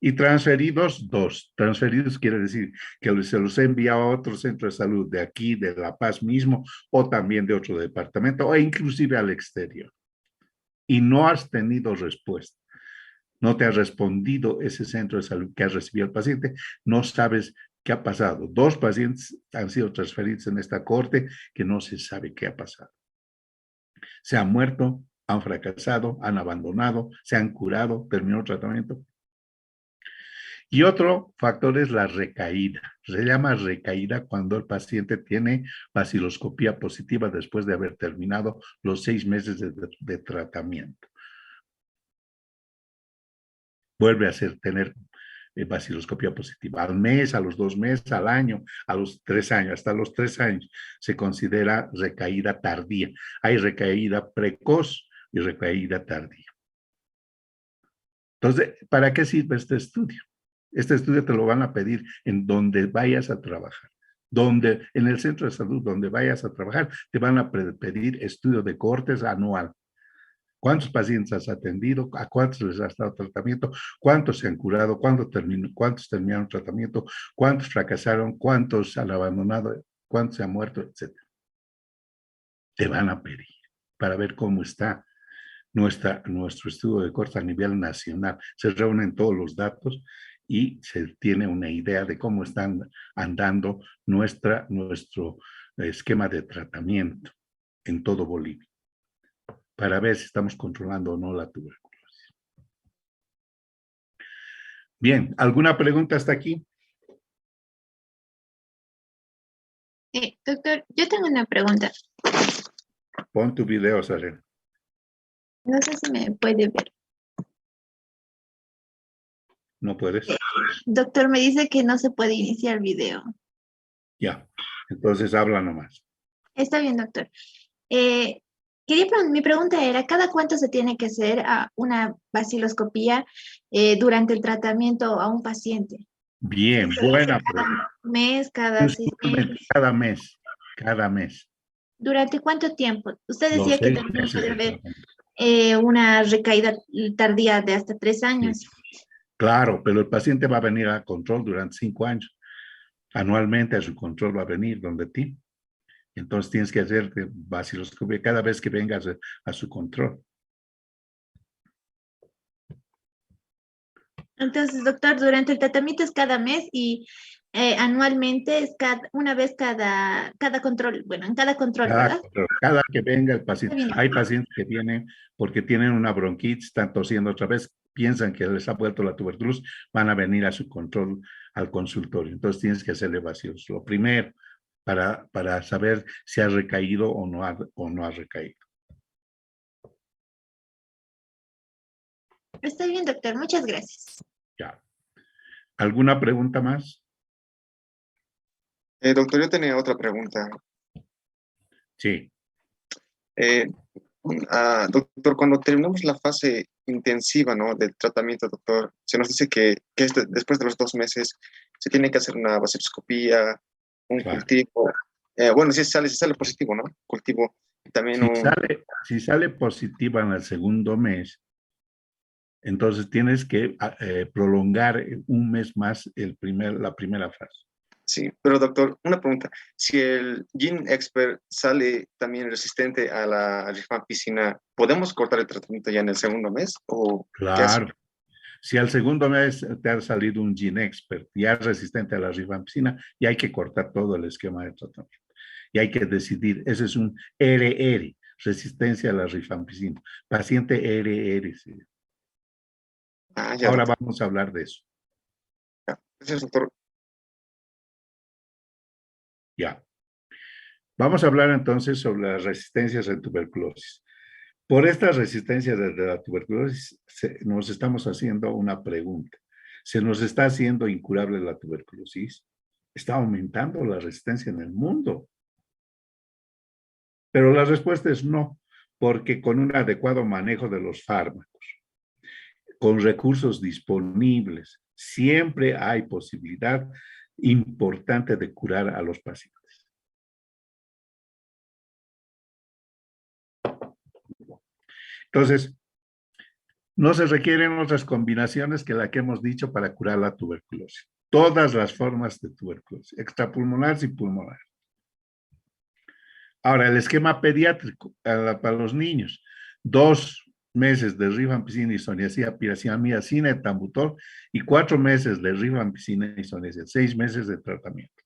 Y transferidos, 2. Transferidos quiere decir que se los he enviado a otro centro de salud de aquí, de La Paz mismo, o también de otro departamento, o inclusive al exterior. Y no has tenido respuesta. No te ha respondido ese centro de salud que has recibido al paciente. No sabes qué ha pasado. 2 pacientes han sido transferidos en esta corte que no se sabe qué ha pasado. Se han muerto, han fracasado, han abandonado, se han curado, terminó el tratamiento. Y otro factor es la recaída. Se llama recaída cuando el paciente tiene baciloscopía positiva después de haber terminado los 6 meses de tratamiento. Vuelve a tener baciloscopía positiva. Al mes, a los 2 meses, al año, a los 3 años, hasta los 3 años se considera recaída tardía. Hay recaída precoz y recaída tardía. Entonces, ¿para qué sirve este estudio? Este estudio te lo van a pedir en donde vayas a trabajar. En el centro de salud donde vayas a trabajar, te van a pedir estudio de cohortes anual. ¿Cuántos pacientes has atendido? ¿A cuántos les has dado tratamiento? ¿Cuántos se han curado? ¿Cuántos terminaron tratamiento? ¿Cuántos fracasaron? ¿Cuántos han abandonado? ¿Cuántos se han muerto? Etcétera. Te van a pedir para ver cómo está nuestro estudio de cohortes a nivel nacional. Se reúnen todos los datos y se tiene una idea de cómo están andando nuestro esquema de tratamiento en todo Bolivia, para ver si estamos controlando o no la tuberculosis. Bien, ¿alguna pregunta hasta aquí? Doctor, yo tengo una pregunta. Pon tu video, Sarena. No sé si me puede ver. ¿No puedes? Doctor, me dice que no se puede iniciar video. Ya, entonces habla nomás. Está bien, doctor. Mi pregunta era, ¿cada cuánto se tiene que hacer una baciloscopía durante el tratamiento a un paciente? Bien, buena pregunta. ¿Mes, cada 6 meses? Cada mes. ¿Durante cuánto tiempo? Usted Los decía que 6 también meses puede de haber tratamiento. una recaída tardía de hasta 3 años. Sí. Claro, pero el paciente va a venir a control durante 5 años. Anualmente a su control va a venir donde ti. Entonces tienes que hacer baciloscopia cada vez que vengas a su control. Entonces, doctor, durante el tratamiento es cada mes y anualmente es una vez cada control, bueno, en cada control, ¿verdad? Cada que venga el paciente. Está bien. Hay pacientes que vienen porque tienen una bronquitis, están tosiendo otra vez, piensan que les ha vuelto la tuberculosis, van a venir a su control al consultorio. Entonces tienes que hacerle vacíos. Lo primero, para saber si ha recaído o no ha recaído. Está bien, doctor. Muchas gracias. Ya. ¿Alguna pregunta más? Doctor, yo tenía otra pregunta. Sí. Doctor, cuando terminamos la fase intensiva, ¿no?, del tratamiento, doctor, se nos dice que después de los 2 meses se tiene que hacer una baciloscopía, un Claro. cultivo. Bueno, si sale positivo, ¿no? Cultivo. También Si sale positiva en el segundo mes, entonces tienes que prolongar 1 mes más la primera fase. Sí, pero doctor, una pregunta. Si el GeneXpert sale también resistente a la rifampicina, ¿podemos cortar el tratamiento ya en el segundo mes? ¿O qué hace? Claro. Si al segundo mes te ha salido un GeneXpert ya resistente a la rifampicina, ya hay que cortar todo el esquema de tratamiento. Y hay que decidir, ese es un RR, resistencia a la rifampicina. Paciente RR. Sí. Ya, Ahora doctor. vamos a hablar de eso. Ya. Gracias, doctor. Ya. Vamos a hablar entonces sobre las resistencias en tuberculosis. Por estas resistencias de la tuberculosis, nos estamos haciendo una pregunta. ¿Se nos está haciendo incurable la tuberculosis? ¿Está aumentando la resistencia en el mundo? Pero la respuesta es no, porque con un adecuado manejo de los fármacos, con recursos disponibles, siempre hay posibilidad importante de curar a los pacientes. Entonces, no se requieren otras combinaciones que la que hemos dicho para curar la tuberculosis. Todas las formas de tuberculosis, extrapulmonares y pulmonares. Ahora, el esquema pediátrico para los niños, 2 meses de rifampicina, isoniazida, pirazinamida sin etambutol y 4 meses de rifampicina, isoniazida, 6 meses de tratamiento.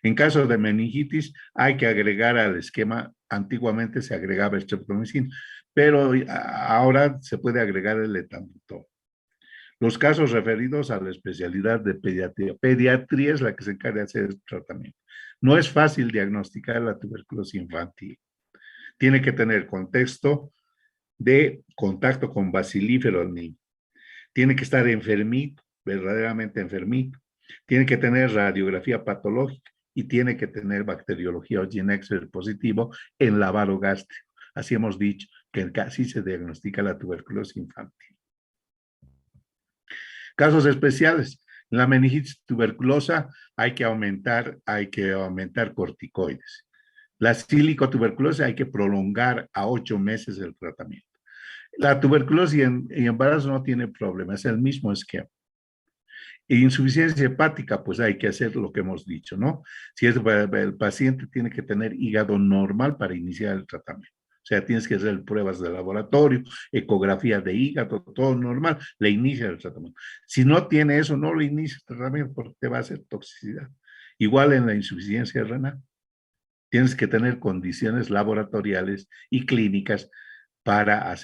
En caso de meningitis, hay que agregar al esquema, antiguamente se agregaba streptomicina, pero ahora se puede agregar el etambutol. Los casos referidos a la especialidad de pediatría. Pediatría es la que se encarga de hacer el tratamiento. No es fácil diagnosticar la tuberculosis infantil. Tiene que tener contexto de contacto con bacilífero al niño. Tiene que estar enfermito, verdaderamente enfermito, tiene que tener radiografía patológica y tiene que tener bacteriología o GeneXpert positivo en lavado gástrico. Así hemos dicho que casi se diagnostica la tuberculosis infantil. Casos especiales. En la meningitis tuberculosa hay que aumentar corticoides. La silicotuberculosis hay que prolongar a 8 meses el tratamiento. La tuberculosis en embarazo no tiene problema, es el mismo esquema. E insuficiencia hepática, pues hay que hacer lo que hemos dicho, ¿no? Si es, el paciente tiene que tener hígado normal para iniciar el tratamiento. O sea, tienes que hacer pruebas de laboratorio, ecografía de hígado, todo normal, le inicia el tratamiento. Si no tiene eso, no le inicia el tratamiento porque te va a hacer toxicidad. Igual en la insuficiencia renal. Tienes que tener condiciones laboratoriales y clínicas para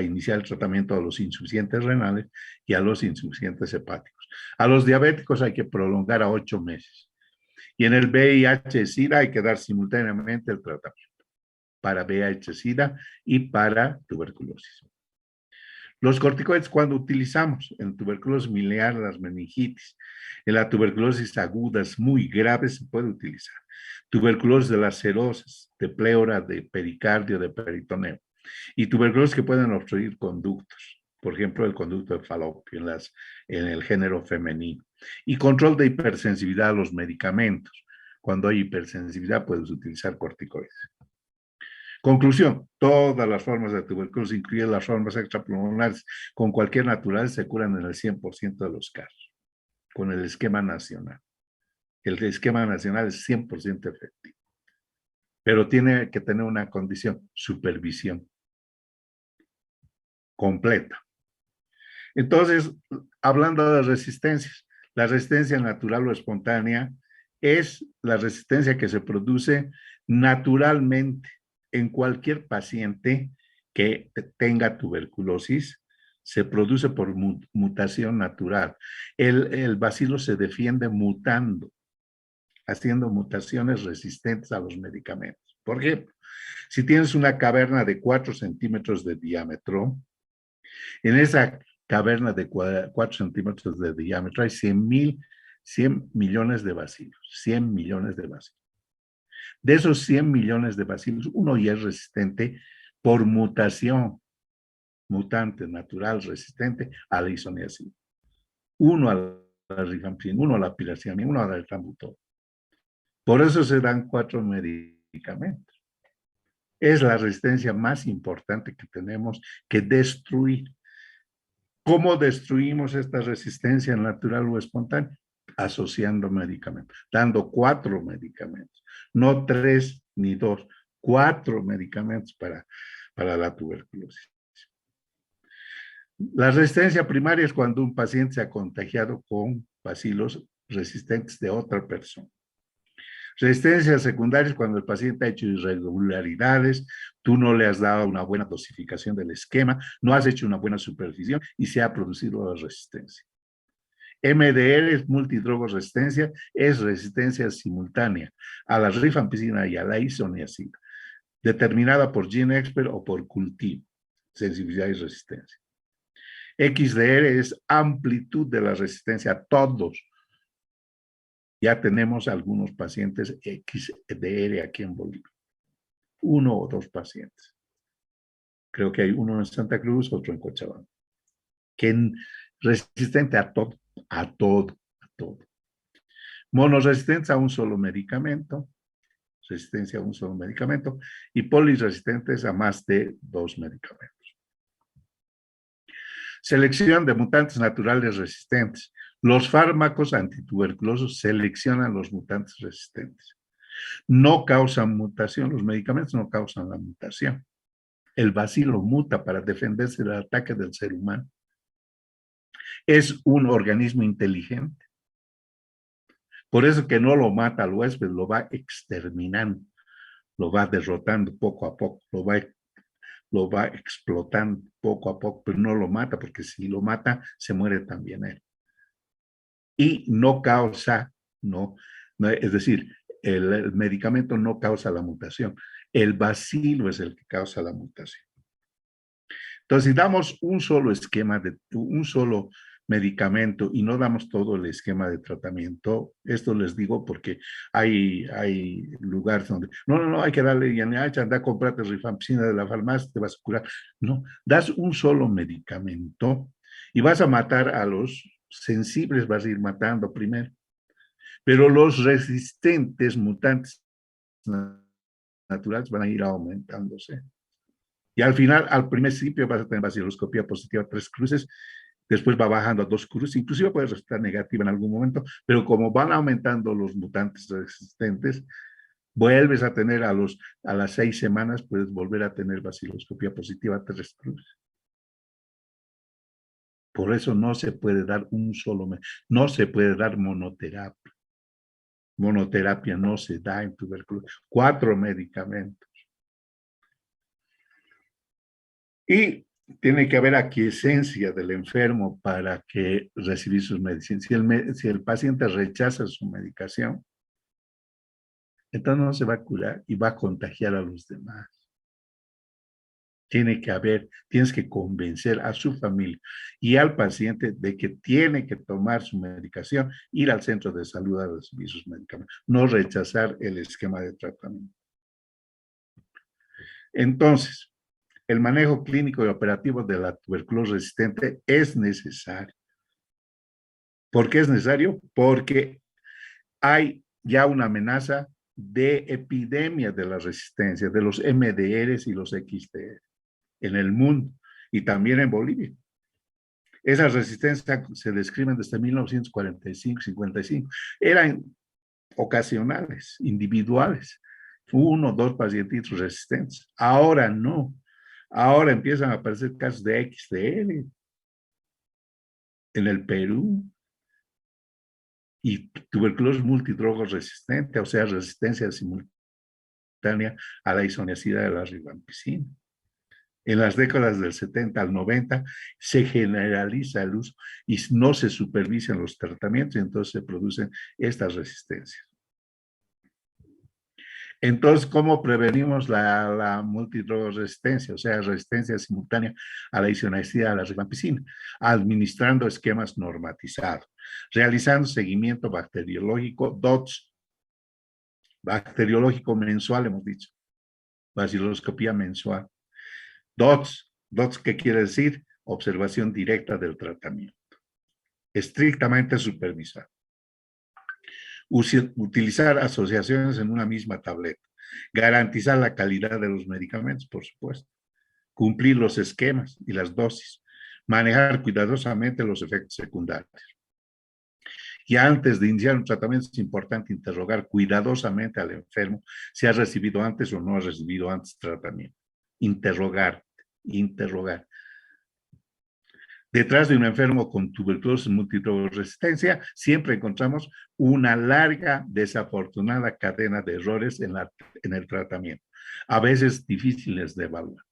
iniciar el tratamiento a los insuficientes renales y a los insuficientes hepáticos. A los diabéticos hay que prolongar a 8 meses. Y en el VIH-Sida hay que dar simultáneamente el tratamiento para VIH-Sida y para tuberculosis. Los corticoides, cuando utilizamos en tuberculosis miliar, las meningitis, en la tuberculosis agudas muy graves se puede utilizar. Tuberculosis de las serosas, de pleura, de pericardio, de peritoneo. Y tuberculosis que pueden obstruir conductos, por ejemplo, el conducto de Falopio en el género femenino. Y control de hipersensibilidad a los medicamentos. Cuando hay hipersensibilidad puedes utilizar corticoides. Conclusión, todas las formas de tuberculosis, incluidas las formas extrapulmonares, con cualquier naturaleza se curan en el 100% de los casos, con el esquema nacional. El esquema nacional es 100% efectivo, pero tiene que tener una condición, supervisión completa. Entonces, hablando de resistencias, la resistencia natural o espontánea es la resistencia que se produce naturalmente en cualquier paciente que tenga tuberculosis, se produce por mutación natural. El bacilo se defiende mutando, haciendo mutaciones resistentes a los medicamentos. Por ejemplo, si tienes una caverna de 4 centímetros de diámetro, en esa caverna de 4 centímetros de diámetro hay 100 millones de bacilos, 100 millones de bacilos. De esos 100 millones de bacilos, uno ya es resistente por mutación, mutante natural resistente a la isoniazida. Uno a la rifampicina, uno a la piracilina, uno a la etambutol. Por eso se dan 4 medicamentos. Es la resistencia más importante que tenemos que destruir. ¿Cómo destruimos esta resistencia natural o espontánea? Asociando medicamentos, dando 4 medicamentos, no 3 ni 2, 4 medicamentos para la tuberculosis. La resistencia primaria es cuando un paciente se ha contagiado con bacilos resistentes de otra persona. Resistencia secundaria es cuando el paciente ha hecho irregularidades, tú no le has dado una buena dosificación del esquema, no has hecho una buena supervisión y se ha producido la resistencia. MDR es multidrogoresistencia, es resistencia simultánea a la rifampicina y a la isoniazida, determinada por GeneXpert o por cultivo, sensibilidad y resistencia. XDR es amplitud de la resistencia a todos. Ya tenemos algunos pacientes XDR aquí en Bolivia. 1 o 2 pacientes. Creo que hay uno en Santa Cruz, otro en Cochabamba. Que es resistente a todo, a todo, a todo. Monoresistentes a un solo medicamento, resistencia a un solo medicamento, y poliresistentes a más de 2 medicamentos. Selección de mutantes naturales resistentes. Los fármacos antituberculosos seleccionan los mutantes resistentes. No causan mutación, los medicamentos no causan la mutación. El bacilo muta para defenderse del ataque del ser humano. Es un organismo inteligente. Por eso que no lo mata al huésped, lo va exterminando, lo va derrotando poco a poco, lo va explotando poco a poco, pero no lo mata, porque si lo mata, se muere también él. Y no causa, es decir, el medicamento no causa la mutación, el bacilo es el que causa la mutación. Entonces, si damos un solo esquema, un solo medicamento y no damos todo el esquema de tratamiento, esto les digo porque hay lugares donde, no, hay que darle, ya anda a comprarte rifampicina de la farmacia, te vas a curar. No, das un solo medicamento y vas a matar a los sensibles, vas a ir matando primero. Pero los resistentes, mutantes naturales van a ir aumentándose. Y al final, al principio vas a tener baciloscopía positiva a 3 cruces, después va bajando a 2 cruces, inclusive puede resultar negativa en algún momento, pero como van aumentando los mutantes resistentes, vuelves a tener a las 6 semanas, puedes volver a tener baciloscopía positiva a 3 cruces. Por eso no se puede dar no se puede dar monoterapia. Monoterapia no se da en tuberculosis. 4 medicamentos. Y tiene que haber aquiescencia del enfermo para que recibir sus medicinas. Si el paciente rechaza su medicación, entonces no se va a curar y va a contagiar a los demás. Tienes que convencer a su familia y al paciente de que tiene que tomar su medicación, ir al centro de salud a recibir sus medicamentos, no rechazar el esquema de tratamiento. Entonces, el manejo clínico y operativo de la tuberculosis resistente es necesario. ¿Por qué es necesario? Porque hay ya una amenaza de epidemia de la resistencia, de los MDRs y los XDR en el mundo y también en Bolivia. Esas resistencias se describen desde 1945-55. Eran ocasionales, individuales. 1 o 2 pacientitos resistentes. Ahora no. Ahora empiezan a aparecer casos de XDR en el Perú y tuberculosis multidrogos resistente, o sea, resistencia simultánea a la isoniazida de la rifampicina. En las décadas del 70 al 90 se generaliza el uso y no se supervisan los tratamientos y entonces se producen estas resistencias. Entonces, ¿cómo prevenimos la multidrogoresistencia? O sea, resistencia simultánea a la isoniazida de la rifampicina, administrando esquemas normatizados, realizando seguimiento bacteriológico, DOTS, bacteriológico mensual, hemos dicho, baciloscopía mensual. DOTS, ¿qué quiere decir? Observación directa del tratamiento, estrictamente supervisado. Utilizar asociaciones en una misma tableta, garantizar la calidad de los medicamentos, por supuesto, cumplir los esquemas y las dosis, manejar cuidadosamente los efectos secundarios. Y antes de iniciar un tratamiento es importante interrogar cuidadosamente al enfermo si ha recibido antes o no ha recibido antes tratamiento. Interrogar. Detrás de un enfermo con tuberculosis multidrogoresistencia siempre encontramos una larga, desafortunada cadena de errores en el tratamiento, a veces difíciles de evaluar.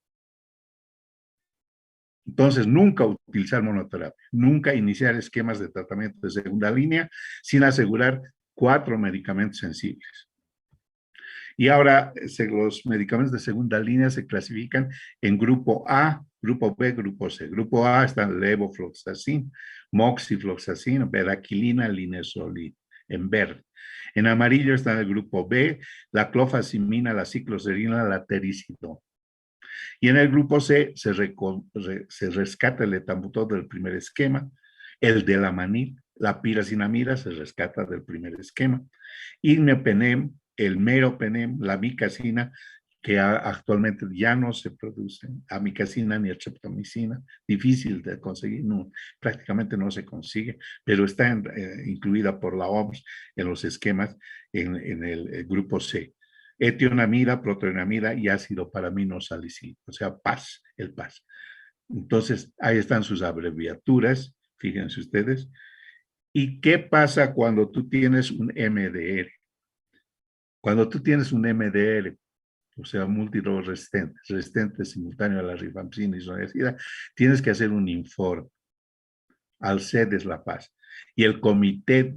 Entonces, nunca utilizar monoterapia, nunca iniciar esquemas de tratamiento de segunda línea sin asegurar 4 medicamentos sensibles. Y ahora los medicamentos de segunda línea se clasifican en grupo A, grupo B, grupo C. Grupo A están levofloxacin, moxifloxacin, betaquilina, linezolid, en verde. En amarillo está el grupo B, la clofazimina, la cicloserina, la tericidona. Y en el grupo C se rescata el etambutol del primer esquema, el de la manil, la piracinamida se rescata del primer esquema, imipenem, el meropenem, la micacina, que actualmente ya no se producen, amicacina ni streptomicina, difícil de conseguir, prácticamente no se consigue, pero está incluida por la OMS en los esquemas en el grupo C. Etionamida, protonamida y ácido paraminosalicílico, o sea, PAS, el PAS. Entonces, ahí están sus abreviaturas, fíjense ustedes. ¿Y qué pasa cuando tú tienes un MDR? Cuando tú tienes un MDR, o sea, multidrogorresistente, resistente simultáneo a la rifampicina y isoniazida, tienes que hacer un informe al CEDES La Paz. Y el comité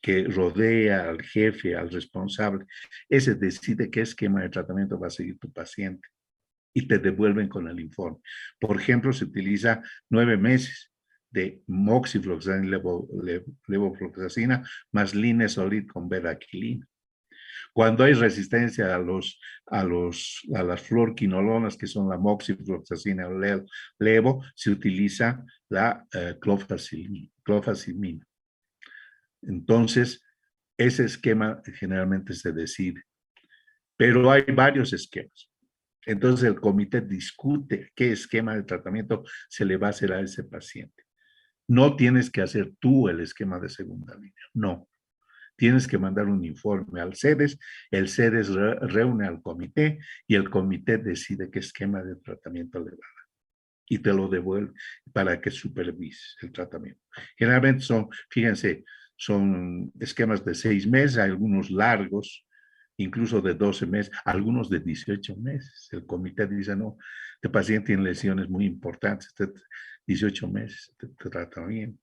que rodea al jefe, al responsable, ese decide qué esquema de tratamiento va a seguir tu paciente y te devuelven con el informe. Por ejemplo, se utiliza 9 meses, de moxifloxacina y levofloxacina más linezolid con betaquilina. Cuando hay resistencia a las fluorquinolonas, que son la moxifloxacina o levo, se utiliza la clofazimina. Entonces, ese esquema generalmente se decide, pero hay varios esquemas. Entonces, el comité discute qué esquema de tratamiento se le va a hacer a ese paciente. No tienes que hacer tú el esquema de segunda línea, no. Tienes que mandar un informe al CEDES, el CEDES reúne al comité y el comité decide qué esquema de tratamiento le va a dar y te lo devuelve para que supervises el tratamiento. Generalmente son, fíjense, son esquemas de 6 meses, algunos largos, incluso de 12 meses, algunos de 18 meses. El comité dice, no, este paciente tiene lesiones muy importantes, 18 meses de tratamiento.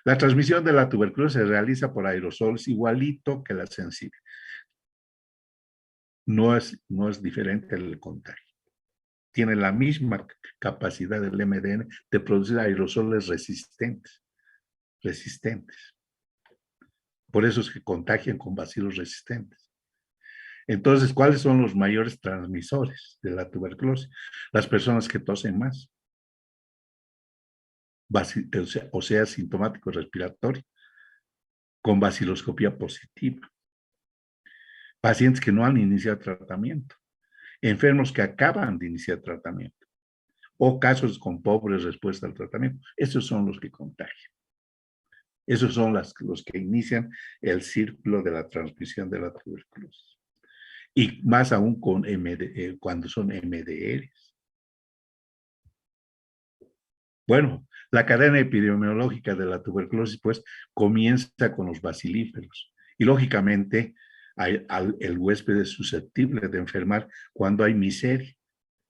La transmisión de la tuberculosis se realiza por aerosoles igualito que la sensible. No es diferente el contagio. Tiene la misma capacidad del MDN de producir aerosoles resistentes. Por eso es que contagian con bacilos resistentes. Entonces, ¿cuáles son los mayores transmisores de la tuberculosis? Las personas que tosen más. O sea, sintomático respiratorio, con baciloscopía positiva. Pacientes que no han iniciado tratamiento. Enfermos que acaban de iniciar tratamiento. O casos con pobre respuesta al tratamiento. Esos son los que contagian. Esos son los que inician el círculo de la transmisión de la tuberculosis. Y más aún con cuando son MDRs. Bueno, la cadena epidemiológica de la tuberculosis, pues, comienza con los bacilíferos. Y lógicamente, el huésped es susceptible de enfermar cuando hay miseria,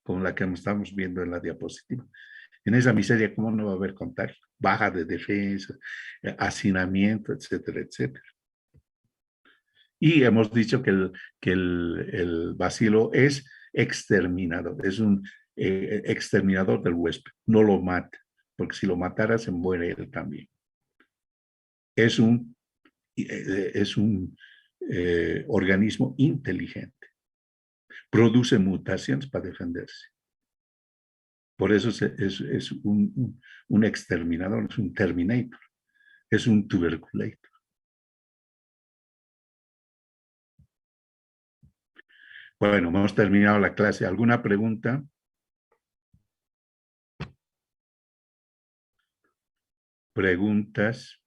como la que estamos viendo en la diapositiva. En esa miseria, ¿cómo no va a haber contagio? Baja de defensa, hacinamiento, etcétera, etcétera. Y hemos dicho que el bacilo es exterminador, es un exterminador del huésped, no lo mata, porque si lo matara se muere él también. Es un organismo inteligente, produce mutaciones para defenderse. Por eso es un exterminador, es un terminator, es un tuberculator. Bueno, hemos terminado la clase. ¿Alguna pregunta? ¿Preguntas?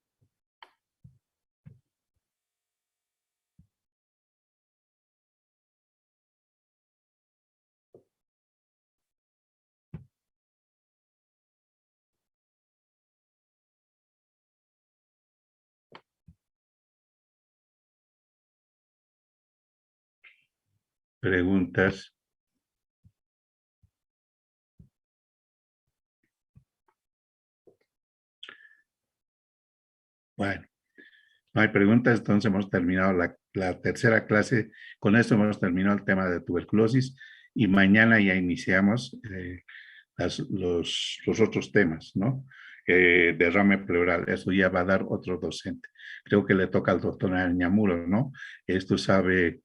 ¿Preguntas? Bueno, no hay preguntas, entonces hemos terminado la tercera clase. Con esto hemos terminado el tema de tuberculosis y mañana ya iniciamos los otros temas, ¿no? Derrame pleural, eso ya va a dar otro docente. Creo que le toca al doctor Añamuro, ¿no? Esto sabe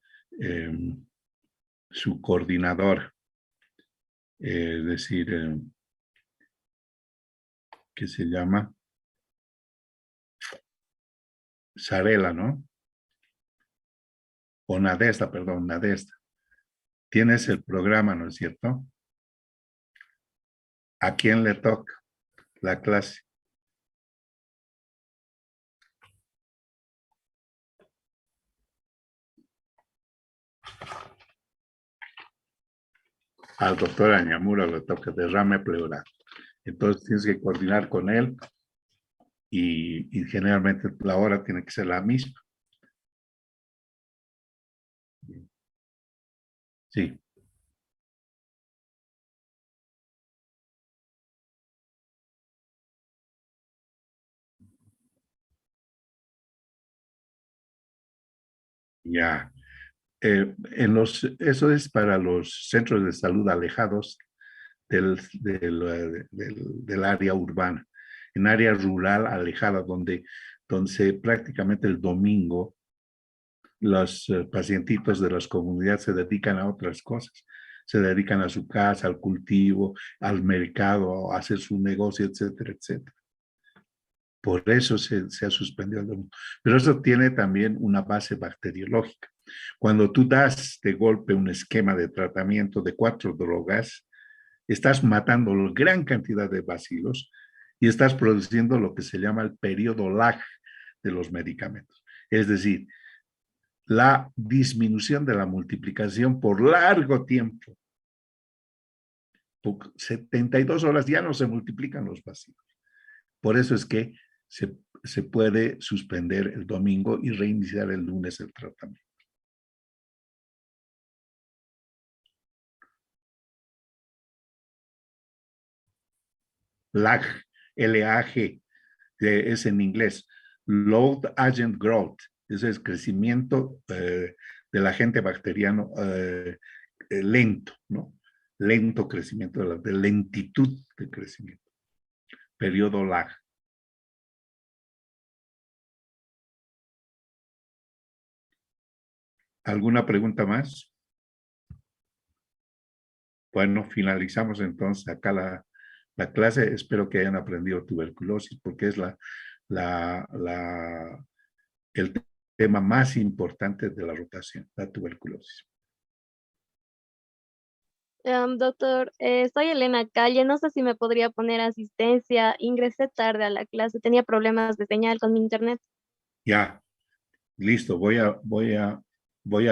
su coordinador, es decir, ¿qué se llama? Sarela, ¿no? O Nadesta, perdón, Nadesta. Tienes el programa, ¿no es cierto? ¿A quién le toca la clase? Al doctor Añamuro le toca derrame pleural. Entonces tienes que coordinar con él y generalmente la hora tiene que ser la misma. Sí. Ya. Eso es para los centros de salud alejados del área urbana, en área rural alejada, donde prácticamente el domingo los pacientitos de las comunidades se dedican a otras cosas. Se dedican a su casa, al cultivo, al mercado, a hacer su negocio, etcétera, etcétera. Por eso se ha suspendido el domingo. Pero eso tiene también una base bacteriológica. Cuando tú das de golpe un esquema de tratamiento de 4 drogas, estás matando una gran cantidad de bacilos y estás produciendo lo que se llama el periodo lag de los medicamentos. Es decir, la disminución de la multiplicación por largo tiempo. Por 72 horas ya no se multiplican los bacilos. Por eso es que se puede suspender el domingo y reiniciar el lunes el tratamiento. LAG, L-A-G, es en inglés. Low Agent Growth, ese es crecimiento del agente bacteriano lento, ¿no? Lento crecimiento, de lentitud de crecimiento. Periodo lag. ¿Alguna pregunta más? Bueno, finalizamos entonces acá la clase. Espero que hayan aprendido tuberculosis porque es el tema más importante de la rotación, la tuberculosis. Doctor, soy Elena Calle, no sé si me podría poner asistencia. Ingresé tarde a la clase, tenía problemas de señal con mi internet. Ya, listo, voy a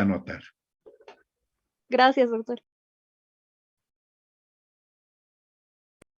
anotar. Gracias, doctor.